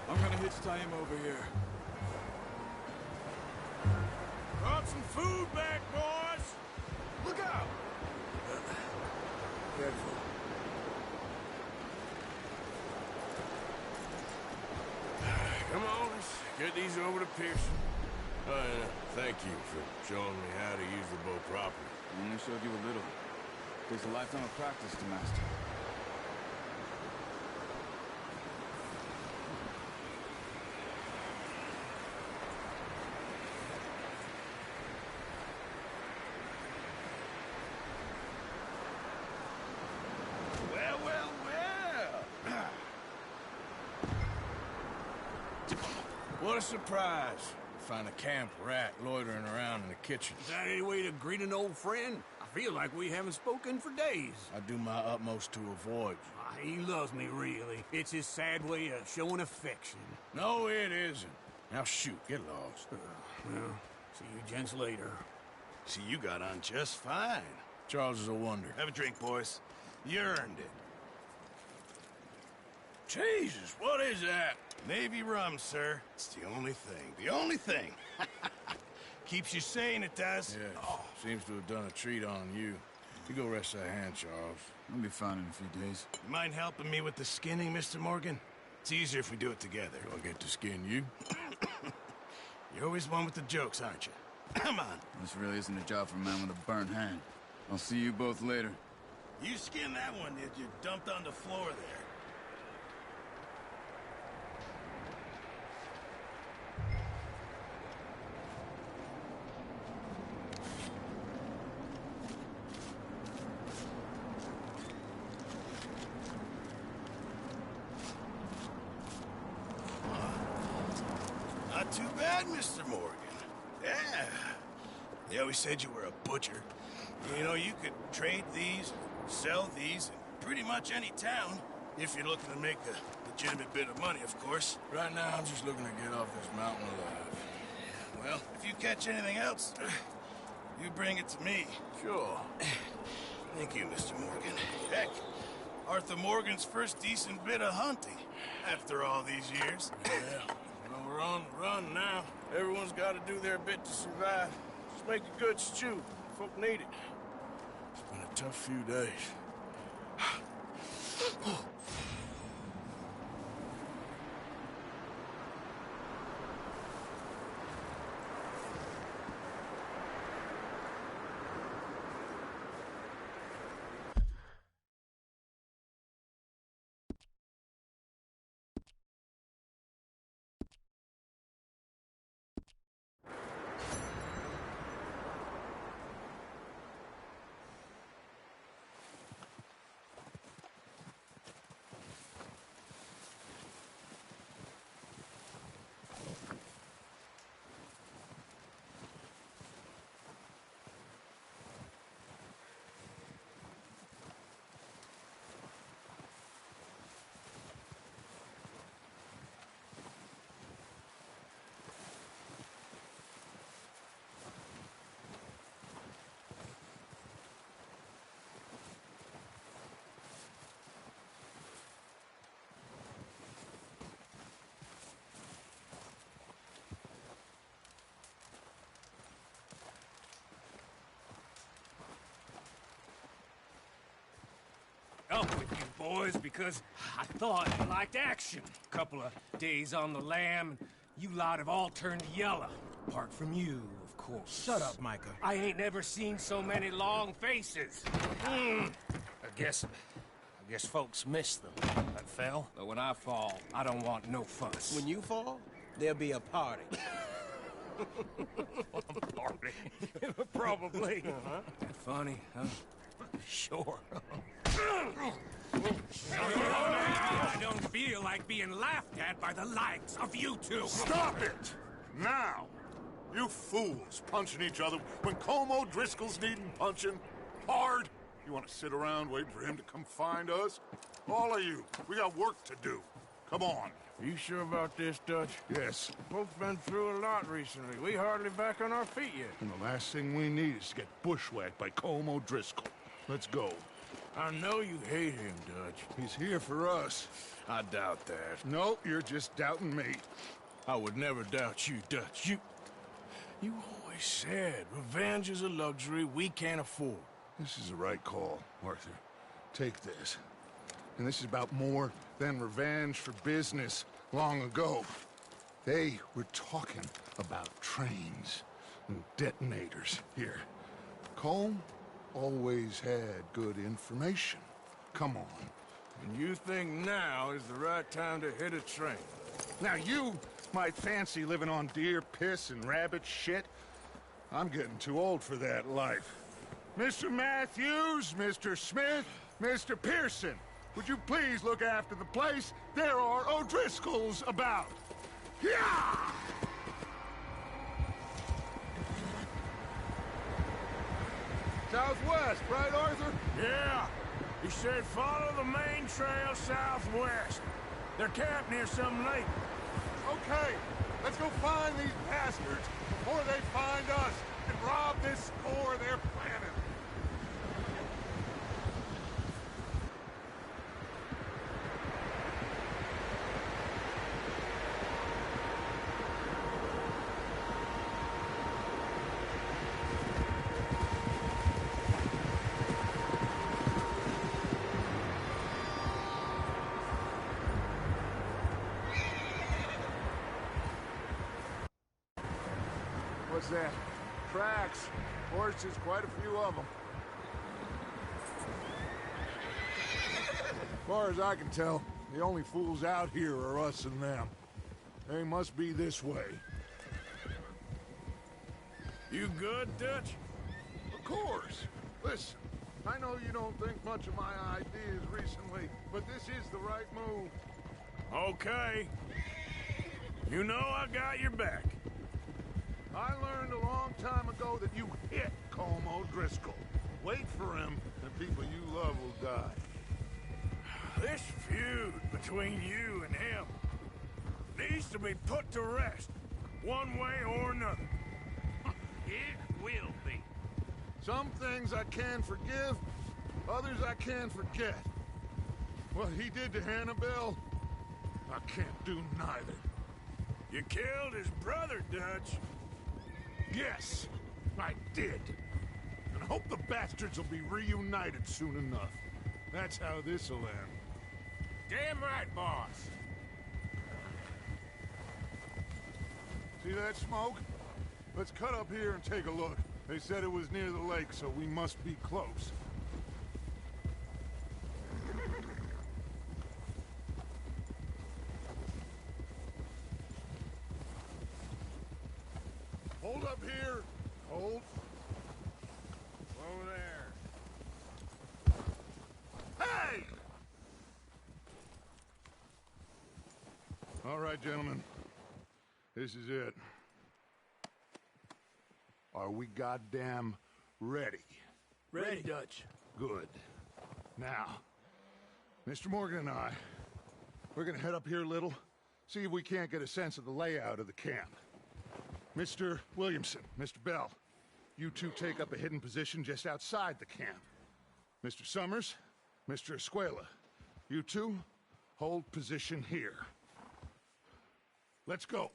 [SPEAKER 16] I'm gonna hitch Taima over here.
[SPEAKER 6] Brought some food back, boys! Look out! Careful. Come on, let's get these over to Pearson. Thank you for showing me how to use the bow properly.
[SPEAKER 16] I only showed you a little. Takes a lifetime of practice to master.
[SPEAKER 6] Well, well, well! What a surprise. Find a camp rat loitering around in the kitchen.
[SPEAKER 17] Is that any way to greet an old friend? I feel like we haven't spoken for days.
[SPEAKER 6] I do my utmost to avoid you.
[SPEAKER 17] He loves me, really. It's his sad way of showing affection.
[SPEAKER 6] No, it isn't. Now shoot, get lost.
[SPEAKER 17] Well, see you gents later.
[SPEAKER 15] See, you got on just fine.
[SPEAKER 6] Charles is a wonder.
[SPEAKER 15] Have a drink, boys. You earned it.
[SPEAKER 6] Jesus, what is that?
[SPEAKER 15] Navy rum, sir. It's the only thing. The only thing. Keeps you sane, it does.
[SPEAKER 6] Yeah, seems to have done a treat on you. You go rest that hand, Charles.
[SPEAKER 16] I'll be fine in a few days.
[SPEAKER 15] You mind helping me with the skinning, Mr. Morgan? It's easier if we do it together.
[SPEAKER 6] Do I get to skin you?
[SPEAKER 15] You're always one with the jokes, aren't you? Come on.
[SPEAKER 16] This really isn't a job for a man with a burnt hand. I'll see you both later.
[SPEAKER 15] You skinned that one, did you? Dumped on the floor there. Not too bad, Mr. Morgan. Yeah. They always said you were a butcher. You know, you could trade these, sell these, in pretty much any town, if you're looking to make a legitimate bit of money, of course.
[SPEAKER 6] Right now, I'm just looking to get off this mountain alive.
[SPEAKER 15] Well, if you catch anything else, you bring it to me.
[SPEAKER 6] Sure.
[SPEAKER 15] Thank you, Mr. Morgan. Heck, Arthur Morgan's first decent bit of hunting, after all these years.
[SPEAKER 6] Yeah. Well, we're on the run now. Everyone's got to do their bit to survive. Just make a good stew. Folk need it. It's been a tough few days.
[SPEAKER 17] up with you boys because I thought you liked action. Couple of days on the lam, and you lot have all turned yellow. Apart from you, of course.
[SPEAKER 6] Shut up, Micah.
[SPEAKER 17] I ain't never seen so many long faces. I guess folks miss them. That fell. But when I fall, I don't want no fuss.
[SPEAKER 7] When you fall, there'll be a party.
[SPEAKER 17] A party? Probably. That funny, huh? Sure. I don't feel like being laughed at by the likes of you two.
[SPEAKER 18] Stop it! Now! You fools punching each other when Colm O'Driscoll's needing punching. Hard! You want to sit around waiting for him to come find us? All of you, we got work to do. Come on.
[SPEAKER 6] Are you sure about this, Dutch?
[SPEAKER 18] Yes.
[SPEAKER 6] Both been through a lot recently. We hardly back on our feet yet.
[SPEAKER 18] And the last thing we need is to get bushwhacked by Colm O'Driscoll. Let's go.
[SPEAKER 6] I know you hate him, Dutch.
[SPEAKER 18] He's here for us.
[SPEAKER 6] I doubt that.
[SPEAKER 18] No, you're just doubting me.
[SPEAKER 6] I would never doubt you, Dutch. You always said revenge is a luxury we can't afford.
[SPEAKER 18] This is the right call, Arthur. Take this. And this is about more than revenge for business long ago. They were talking about trains and detonators here. Colm always had good information. Come on.
[SPEAKER 6] And you think now is the right time to hit a train?
[SPEAKER 18] Now you might fancy living on deer piss and rabbit shit. I'm getting too old for that life. Mr. Matthews, Mr. Smith, Mr. Pearson, would you please look after the place? There are O'Driscolls about. Yeah! Southwest, right, Arthur?
[SPEAKER 6] Yeah. He said follow the main trail southwest. They're camped near some lake.
[SPEAKER 18] Okay, let's go find these bastards before they find us and rob this score they're planning. What's that? Tracks. Horses, quite a few of them. As far as I can tell, the only fools out here are us and them. They must be this way.
[SPEAKER 6] You good, Dutch?
[SPEAKER 18] Of course. Listen, I know you don't think much of my ideas recently, but this is the right move.
[SPEAKER 6] Okay. You know I got your back.
[SPEAKER 18] I learned a long time ago that you hit Colm O'Driscoll. Wait for him, and people you love will die.
[SPEAKER 6] This feud between you and him needs to be put to rest, one way or another.
[SPEAKER 17] It will be.
[SPEAKER 18] Some things I can forgive, others I can forget. What he did to Hannibal, I can't do neither.
[SPEAKER 6] You killed his brother, Dutch.
[SPEAKER 18] Yes, I did. And I hope the bastards will be reunited soon enough. That's how this'll end.
[SPEAKER 17] Damn right, boss.
[SPEAKER 18] See that smoke? Let's cut up here and take a look. They said it was near the lake, so we must be close. Hold up here. Hold.
[SPEAKER 6] Over there.
[SPEAKER 18] Hey! All right, gentlemen. This is it. Are we goddamn ready?
[SPEAKER 6] Ready, Dutch.
[SPEAKER 18] Good. Now, Mr. Morgan and I, we're gonna head up here a little, see if we can't get a sense of the layout of the camp. Mr. Williamson, Mr. Bell, you two take up a hidden position just outside the camp. Mr. Summers, Mr. Escuela, you two hold position here. Let's go.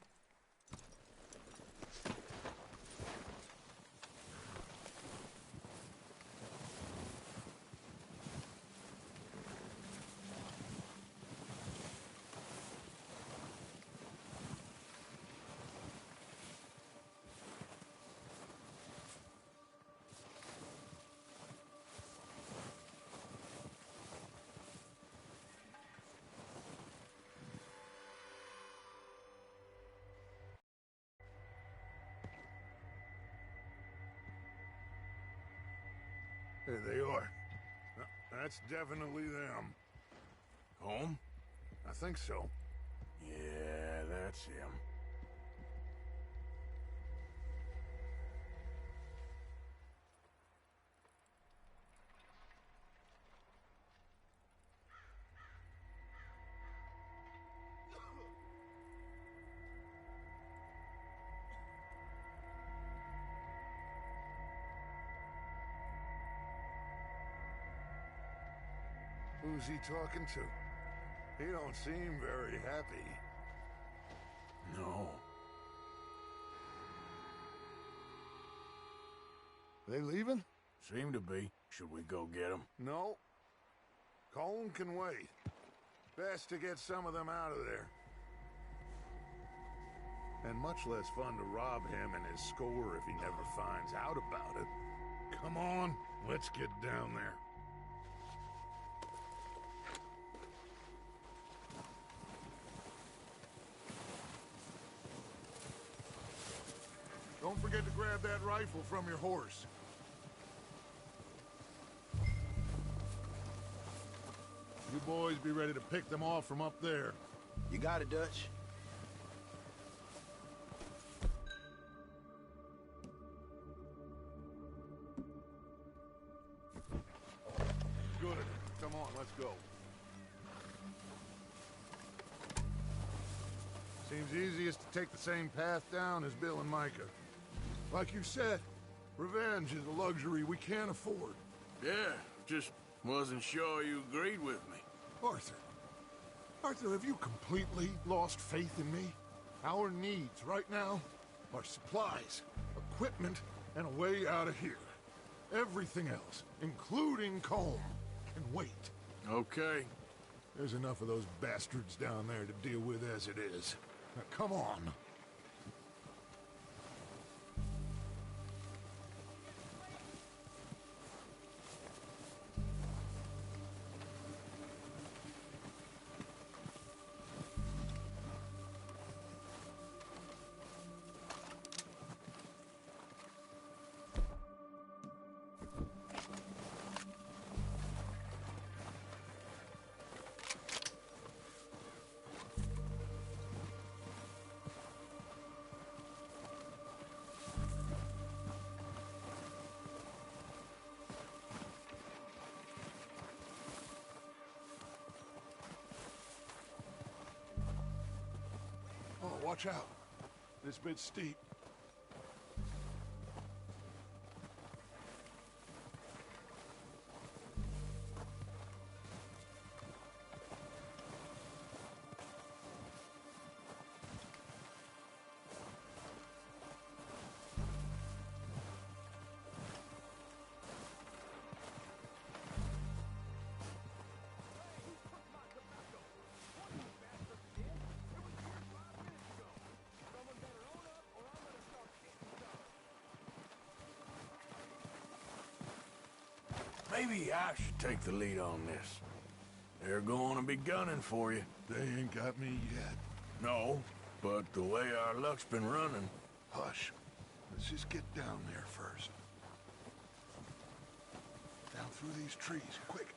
[SPEAKER 18] There they are. That's definitely them.
[SPEAKER 6] Home?
[SPEAKER 18] I think so.
[SPEAKER 6] Yeah, that's him.
[SPEAKER 18] Who's he talking to? He don't seem very happy.
[SPEAKER 6] No.
[SPEAKER 18] They leaving?
[SPEAKER 6] Seem to be. Should we go get them?
[SPEAKER 18] No. Colin can wait. Best to get some of them out of there. And much less fun to rob him and his score if he never finds out about it. Come on, let's get down there. Don't forget to grab that rifle from your horse. You boys be ready to pick them off from up there.
[SPEAKER 11] You got it, Dutch.
[SPEAKER 18] Good. Come on, let's go. Seems easiest to take the same path down as Bill and Micah. Like you said, revenge is a luxury we can't afford.
[SPEAKER 6] Yeah, just wasn't sure you agreed with me.
[SPEAKER 18] Arthur, have you completely lost faith in me? Our needs right now are supplies, equipment, and a way out of here. Everything else, including Colm, can wait.
[SPEAKER 6] Okay.
[SPEAKER 18] There's enough of those bastards down there to deal with as it is. Now, come on. Oh, watch out. This bit's steep.
[SPEAKER 6] Maybe I should take the lead on this. They're going to be gunning for you.
[SPEAKER 18] They ain't got me yet.
[SPEAKER 6] No, but the way our luck's been running...
[SPEAKER 18] Hush. Let's just get down there first. Down through these trees, quick.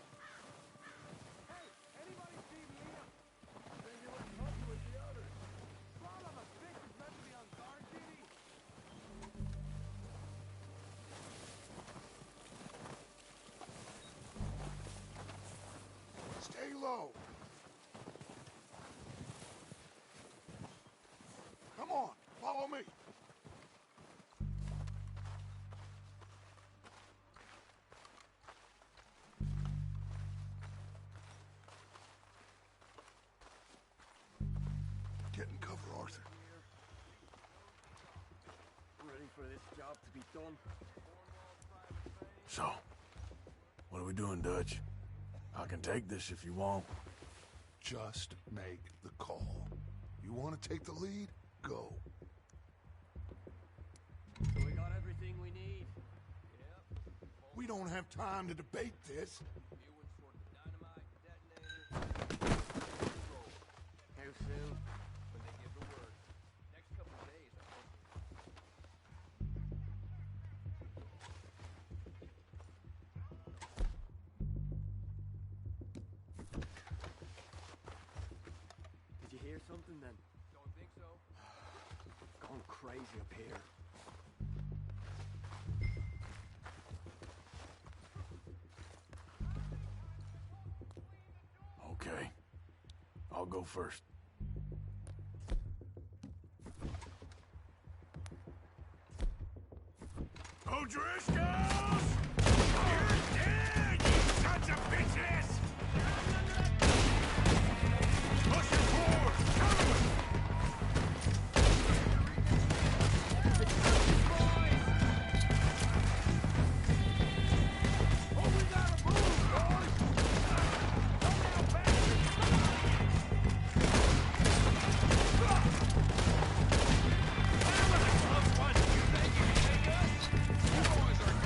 [SPEAKER 18] Stay low. Come on, follow me. Get in cover, Arthur.
[SPEAKER 7] Ready for this job to be done.
[SPEAKER 6] So, what are we doing, Dutch? I can take this if you want.
[SPEAKER 18] Just make the call. You want to take the lead? Go.
[SPEAKER 7] So we got everything we need.
[SPEAKER 18] We don't have time to debate this.
[SPEAKER 7] How soon?
[SPEAKER 2] When they give the word. Next couple of days, I think.
[SPEAKER 7] something then.
[SPEAKER 2] Don't think so?
[SPEAKER 7] Going crazy up here.
[SPEAKER 6] Okay. I'll go first. O'Driscolls! You're dead, you sons of bitches! Push it forward! Come! Oh, we gotta move, boys! Come now, bastards! That was a close one! You think you can take us? You boys are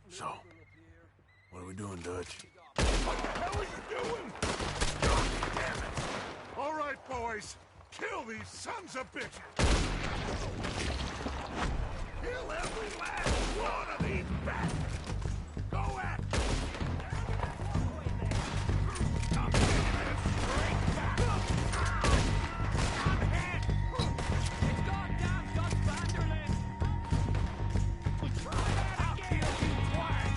[SPEAKER 6] So, what are we doing, Dutch?
[SPEAKER 18] What the hell are you doing? God damn it! All right, boys. Kill these sons of bitches! Kill every last one of these bastards! Go at them! I'm taking it straight back! I'm hit!
[SPEAKER 17] It's gone down, Dutch Vanderland! We'll try that again! I'll kill you twice!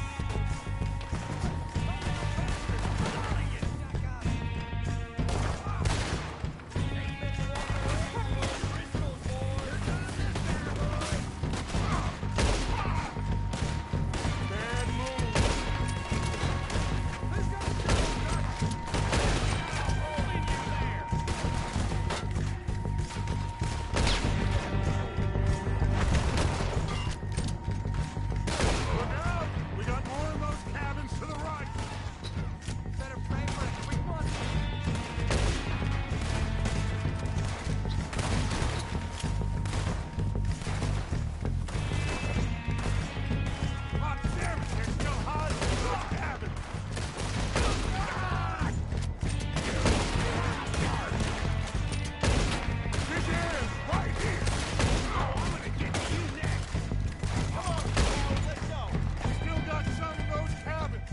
[SPEAKER 18] Look out! We got more of those cabins to the right!
[SPEAKER 7] Better pray for a quick one.
[SPEAKER 18] God damn it! They're still hiding in those cabins! This is right here! Oh, I'm gonna get you next! Come on, boys, let's go! We still got some of those cabins!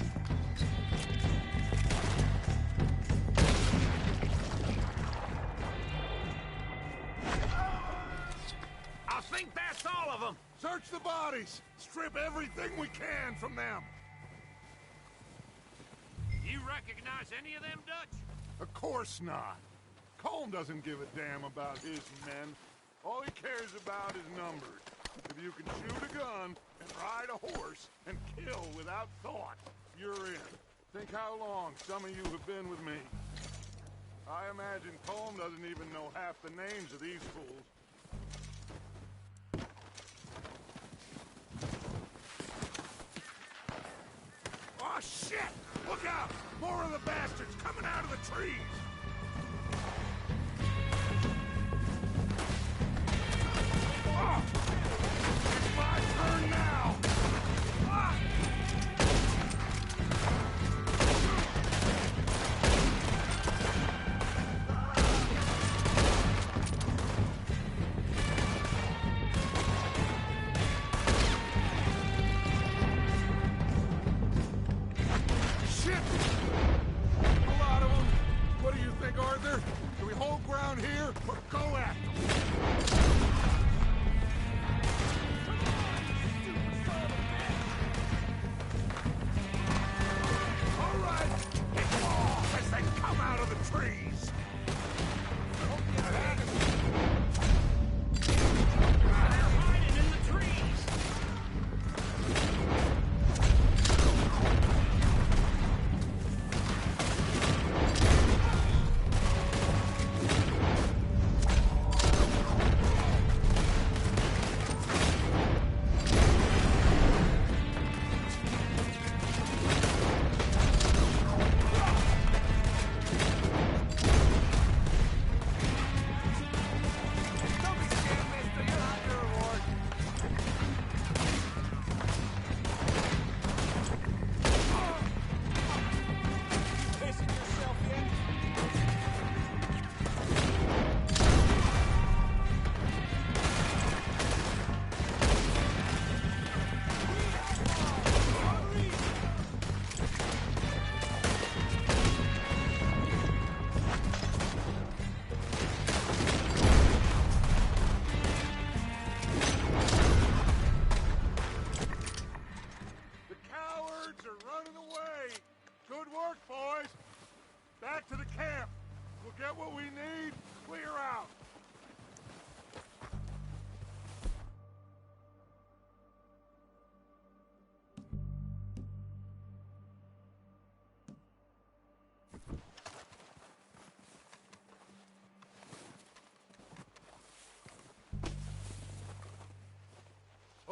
[SPEAKER 17] I think that's all of them!
[SPEAKER 18] Search the bodies! Strip everything we can from them!
[SPEAKER 17] You recognize any of them, Dutch?
[SPEAKER 18] Of course not. Colm doesn't give a damn about his men. All he cares about is numbers. If you can shoot a gun and ride a horse and kill without thought, you're in. Think how long some of you have been with me. I imagine Colm doesn't even know half the names of these fools. Oh, shit! Look out! More of the bastards coming out of the trees! Oh! It's my turn now! Ah! Shit! A lot of them. What do you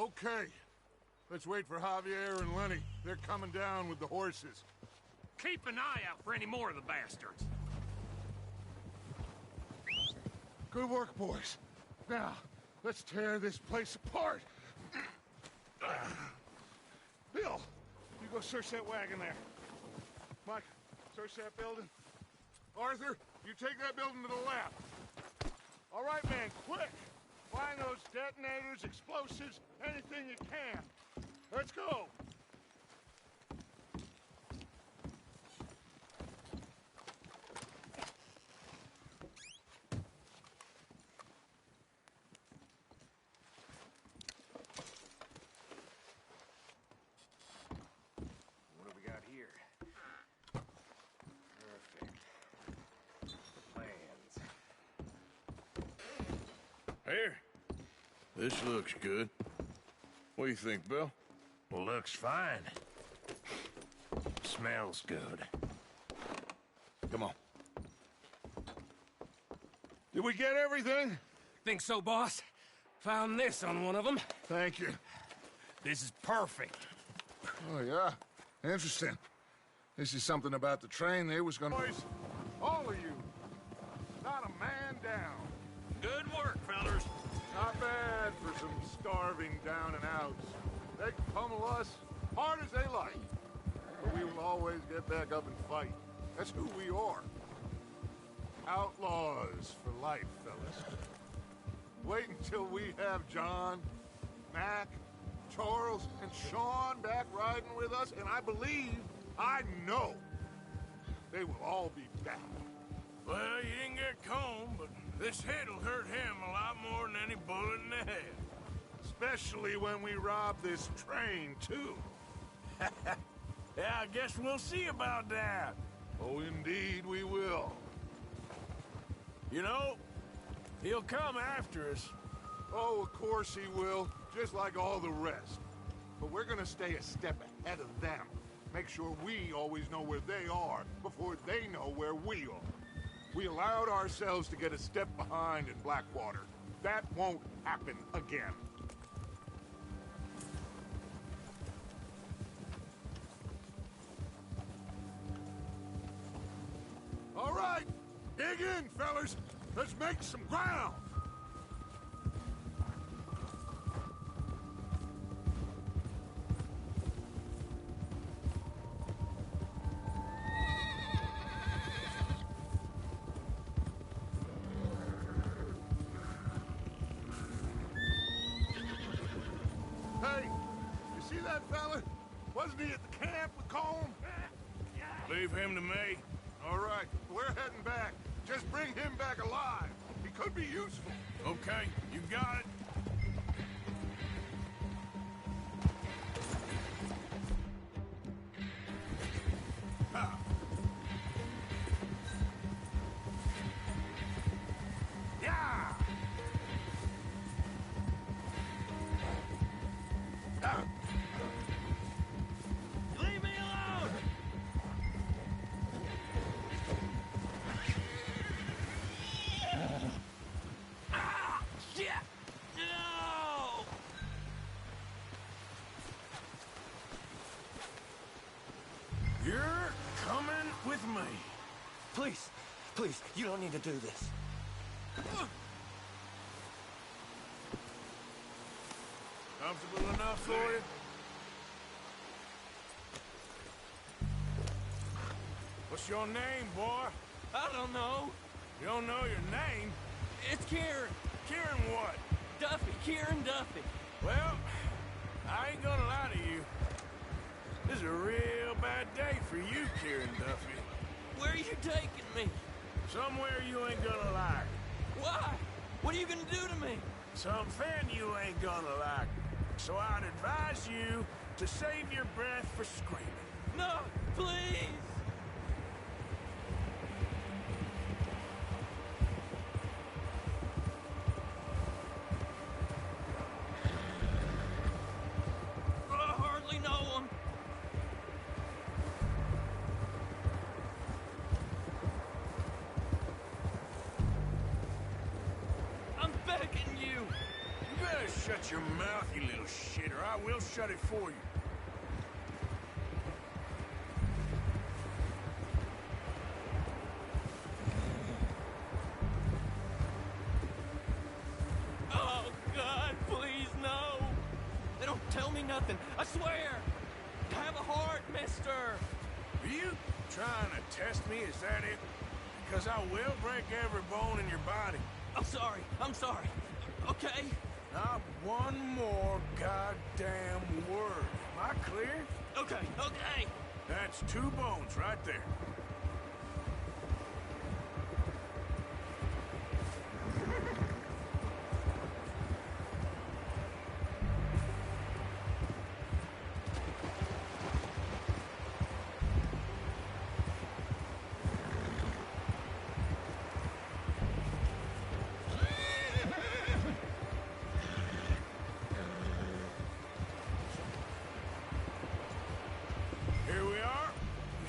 [SPEAKER 18] Okay. Let's wait for Javier and Lenny. They're coming down with the horses.
[SPEAKER 17] Keep an eye out for any more of the bastards.
[SPEAKER 18] Good work, boys. Now, let's tear this place apart. Bill, you go search that wagon there. Mike, search that building. Arthur, you take that building to the left. All right, man, quick. Find those detonators, explosives, anything you can. Let's go.
[SPEAKER 17] What do we got here? Perfect. Plans.
[SPEAKER 6] Here. This looks good. What do you think, Bill?
[SPEAKER 17] Well, looks fine. Smells good.
[SPEAKER 6] Come on.
[SPEAKER 18] Did we get everything?
[SPEAKER 17] Think so, boss? Found this on one of them.
[SPEAKER 18] Thank you.
[SPEAKER 17] This is perfect.
[SPEAKER 18] Oh, yeah? Interesting. This is something about the train they was gonna... Boys, all of you, not a man down.
[SPEAKER 17] Good work, fellers.
[SPEAKER 18] Not bad for some starving down and outs. They can pummel us hard as they like, but we will always get back up and fight. That's who we are. Outlaws for life, fellas. Wait until we have John, Mac, Charles, and Sean back riding with us, and I know, they will all be back.
[SPEAKER 6] Well, you didn't get Combe, but this hit'll hurt him a lot more than any bullet in the head.
[SPEAKER 18] Especially when we rob this train, too.
[SPEAKER 6] Yeah, I guess we'll see about that.
[SPEAKER 18] Oh, indeed we will.
[SPEAKER 6] You know, he'll come after us.
[SPEAKER 18] Oh, of course he will, just like all the rest. But we're gonna stay a step ahead of them. Make sure we always know where they are before they know where we are. We allowed ourselves to get a step behind in Blackwater. That won't happen again. All right, dig in, fellas. Let's make some ground. Hey, you see that fella? Wasn't he at the camp with Colm?
[SPEAKER 6] Leave him to me.
[SPEAKER 18] All right, we're heading back. Just bring him back alive. He could be useful.
[SPEAKER 6] Okay, you got it.
[SPEAKER 18] Ah.
[SPEAKER 6] Yeah!
[SPEAKER 18] Ah.
[SPEAKER 6] Leave me alone! Shit! No! You're coming with me.
[SPEAKER 3] Please, please, you don't need to do this.
[SPEAKER 6] Comfortable enough for you? What's your name, boy?
[SPEAKER 3] I don't know.
[SPEAKER 6] You don't know your name?
[SPEAKER 3] It's Kieran.
[SPEAKER 6] Kieran what?
[SPEAKER 3] Duffy. Kieran Duffy.
[SPEAKER 6] Well, I ain't gonna lie to you. This is a real bad day for you, Kieran Duffy.
[SPEAKER 3] Where are you taking me?
[SPEAKER 6] Somewhere you ain't gonna like.
[SPEAKER 3] Why? What are you gonna do to me?
[SPEAKER 6] Something you ain't gonna like. So I'd advise you to save your breath for screaming.
[SPEAKER 3] No, please. I hardly know him. I'm begging you.
[SPEAKER 6] You better shut your mouth, you little shit, or I will shut it for you.
[SPEAKER 17] Oh, God, please, no. They don't tell me nothing. I swear. Have a heart, mister.
[SPEAKER 6] Are you trying to test me? Is that it? Because I will break every bone in your body.
[SPEAKER 17] I'm sorry. I'm sorry. Okay?
[SPEAKER 6] Not one more goddamn word. Am I clear?
[SPEAKER 17] Okay, okay.
[SPEAKER 6] That's 2 bones right there.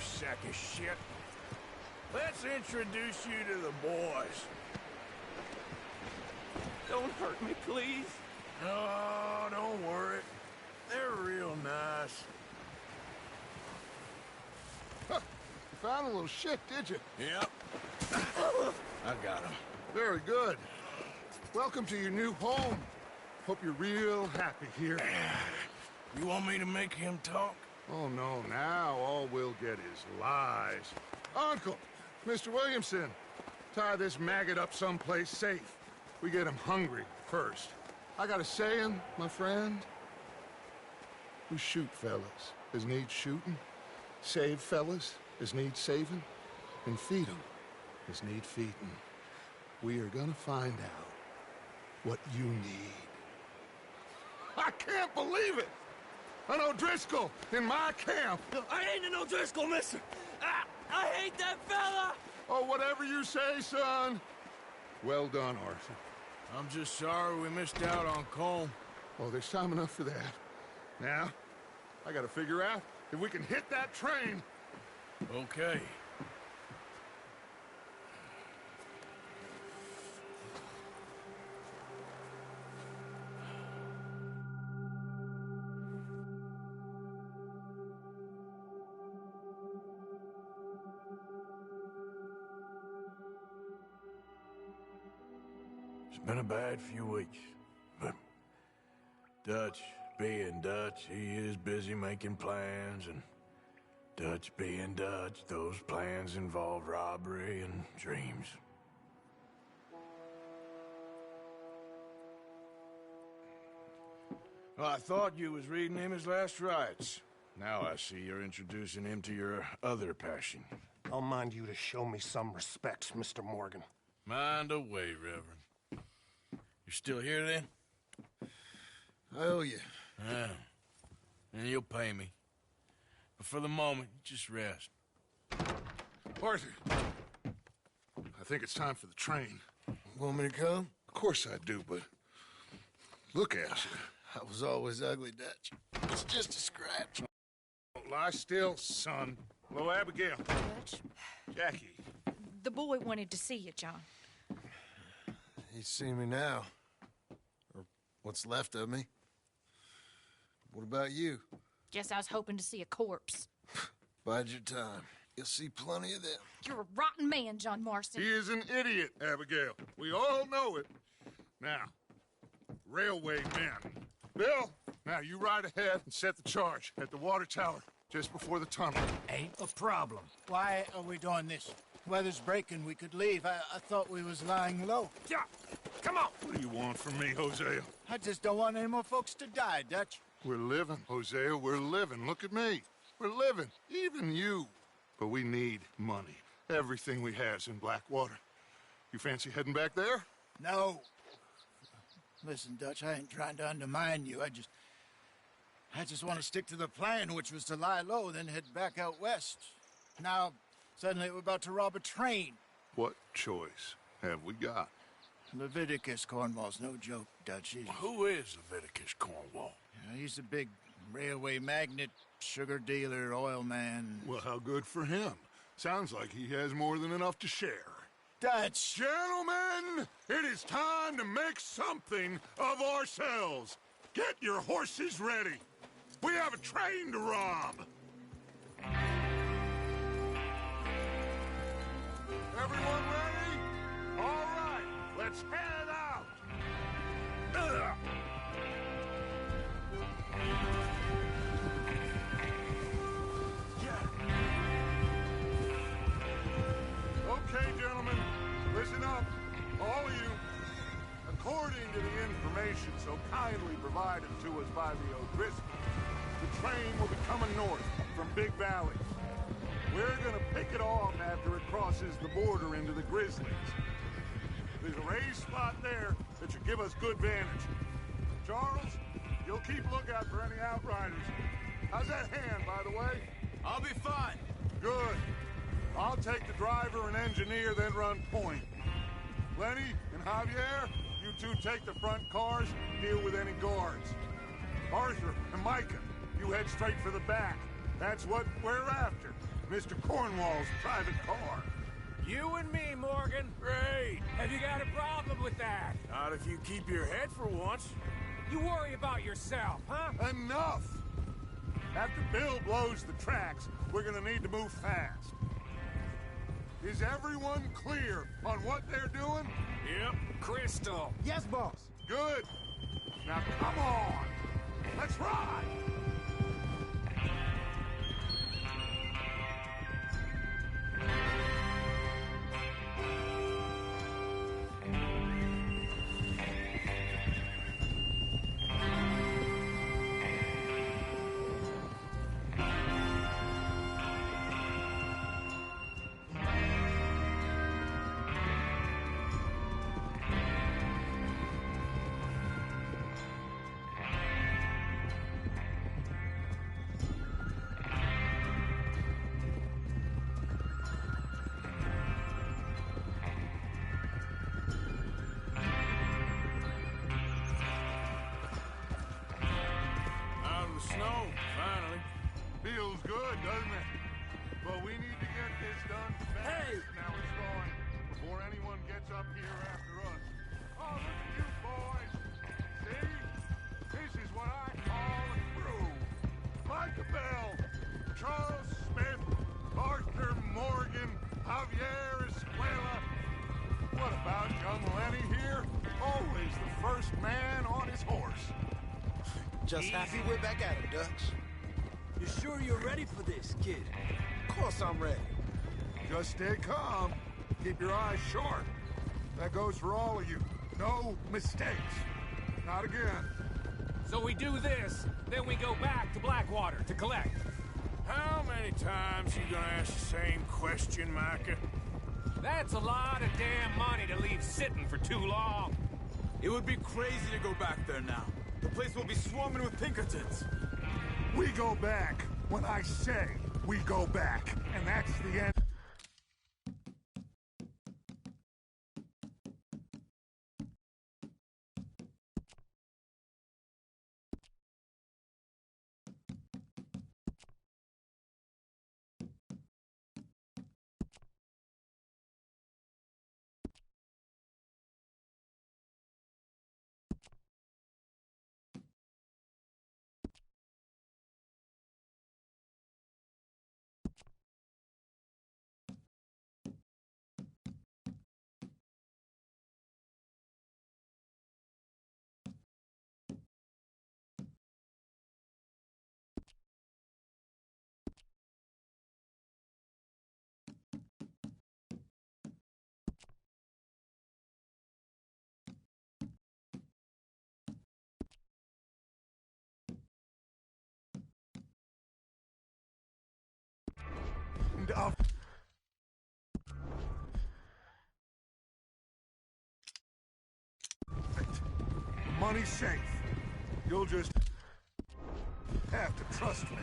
[SPEAKER 6] Sack of shit. Let's introduce you to the boys.
[SPEAKER 17] Don't hurt me, please.
[SPEAKER 6] No, don't worry. They're real nice.
[SPEAKER 18] Huh. You found a little shit, did you?
[SPEAKER 6] Yep. I got him.
[SPEAKER 18] Very good. Welcome to your new home. Hope you're real happy here.
[SPEAKER 6] You want me to make him talk?
[SPEAKER 18] Oh, no, now all we'll get is lies. Uncle, Mr. Williamson, tie this maggot up someplace safe. We get him hungry first. I got a saying, my friend. We shoot fellas as need shooting, save fellas as need saving, and feed 'em as need feeding. We are gonna find out what you need. I can't believe it! An O'Driscoll in my camp!
[SPEAKER 17] I ain't an O'Driscoll, mister! I hate that fella!
[SPEAKER 18] Oh, whatever you say, son. Well done, Arthur.
[SPEAKER 6] I'm just sorry we missed out on Colm.
[SPEAKER 18] Oh, there's time enough for that. Now, I gotta figure out if we can hit that train.
[SPEAKER 6] Okay. It's been a bad few weeks, but Dutch being Dutch, he is busy making plans, and Dutch being Dutch, those plans involve robbery and dreams. Well, I thought you was reading him his last rites. Now I see you're introducing him to your other passion.
[SPEAKER 19] I'll mind you to show me some respect, Mr. Morgan.
[SPEAKER 6] Mind away, Reverend. You're still here, then?
[SPEAKER 15] I owe you.
[SPEAKER 6] Yeah. And you'll pay me. But for the moment, just rest.
[SPEAKER 18] Arthur, I think it's time for the train.
[SPEAKER 15] Want me to come?
[SPEAKER 18] Of course I do, but look at you.
[SPEAKER 15] I was always ugly, Dutch. It's just a scratch.
[SPEAKER 18] Don't lie still, son. Hello, Abigail.
[SPEAKER 20] Dutch?
[SPEAKER 18] Jackie.
[SPEAKER 20] The boy wanted to see you, John.
[SPEAKER 15] He's seen me now. Or what's left of me. What about you?
[SPEAKER 20] Guess I was hoping to see a corpse.
[SPEAKER 15] Bide your time. You'll see plenty of them.
[SPEAKER 20] You're a rotten man, John Marston.
[SPEAKER 18] He is an idiot, Abigail. We all know it. Now, railway men. Bill, now you ride ahead and set the charge at the water tower just before the tunnel.
[SPEAKER 21] Ain't a problem. Why are we doing this? Weather's breaking. We could leave. I thought we was lying low.
[SPEAKER 18] Yeah, come on. What do you want from me, Hosea?
[SPEAKER 21] I just don't want any more folks to die, Dutch.
[SPEAKER 18] We're living, Hosea. We're living. Look at me. We're living. Even you. But we need money. Everything we have's in Blackwater. You fancy heading back there?
[SPEAKER 21] No. Listen, Dutch, I ain't trying to undermine you. I just want to stick to the plan, which was to lie low, then head back out west. Now, suddenly we're about to rob a train.
[SPEAKER 18] What choice have we got?
[SPEAKER 21] Leviticus Cornwall's no joke, Dutch.
[SPEAKER 6] Who is Leviticus Cornwall?
[SPEAKER 21] He's a big railway magnate, sugar dealer, oil man.
[SPEAKER 18] Well, how good for him. Sounds like he has more than enough to share.
[SPEAKER 21] Dutch!
[SPEAKER 18] Gentlemen, it is time to make something of ourselves. Get your horses ready. We have a train to rob. Everyone ready? All right, let's head out. Ugh. Okay, gentlemen, listen up, all of you. According to the information so kindly provided to us by the O'Driscolls, the train will be coming north from Big Valley. We're gonna pick it off after it crosses the border into the Grizzlies. There's a raised spot there that should give us good vantage. Charles, you'll keep lookout for any outriders. How's that hand, by the way?
[SPEAKER 16] I'll be fine.
[SPEAKER 18] Good. I'll take the driver and engineer, then run point. Lenny and Javier, you two take the front cars, deal with any guards. Arthur and Micah, you head straight for the back. That's what we're after. Mr. Cornwall's private car.
[SPEAKER 17] You and me, Morgan.
[SPEAKER 16] Great.
[SPEAKER 17] Have you got a problem with that?
[SPEAKER 6] Not if you keep your head for once.
[SPEAKER 17] You worry about yourself, huh?
[SPEAKER 18] Enough! After Bill blows the tracks, we're gonna need to move fast. Is everyone clear on what they're doing?
[SPEAKER 17] Yep, crystal.
[SPEAKER 21] Yes, boss.
[SPEAKER 18] Good. Now come on. Let's ride.
[SPEAKER 6] Snow, finally.
[SPEAKER 18] Feels good, doesn't it? But we need to get this done fast.
[SPEAKER 6] Hey!
[SPEAKER 18] Now it's gone before anyone gets up here after us. Oh, look at you boys. See? This is what I call a crew. Micah Bell, Charles Smith, Arthur Morgan, Javier Escuela. What about young Lenny here? Always the first man on his horse.
[SPEAKER 21] Just happy we're back at it, Dutch.
[SPEAKER 16] You sure you're ready for this, kid?
[SPEAKER 21] Of course I'm ready.
[SPEAKER 18] Just stay calm. Keep your eyes sharp. That goes for all of you. No mistakes. Not again.
[SPEAKER 17] So we do this, then we go back to Blackwater to collect.
[SPEAKER 6] How many times you gonna ask the same question, Micah?
[SPEAKER 17] That's a lot of damn money to leave sitting for too long.
[SPEAKER 16] It would be crazy to go back there now. The place will be swarming with Pinkertons.
[SPEAKER 18] We go back when I say we go back. And that's the end. Money's safe. You'll just have to trust me.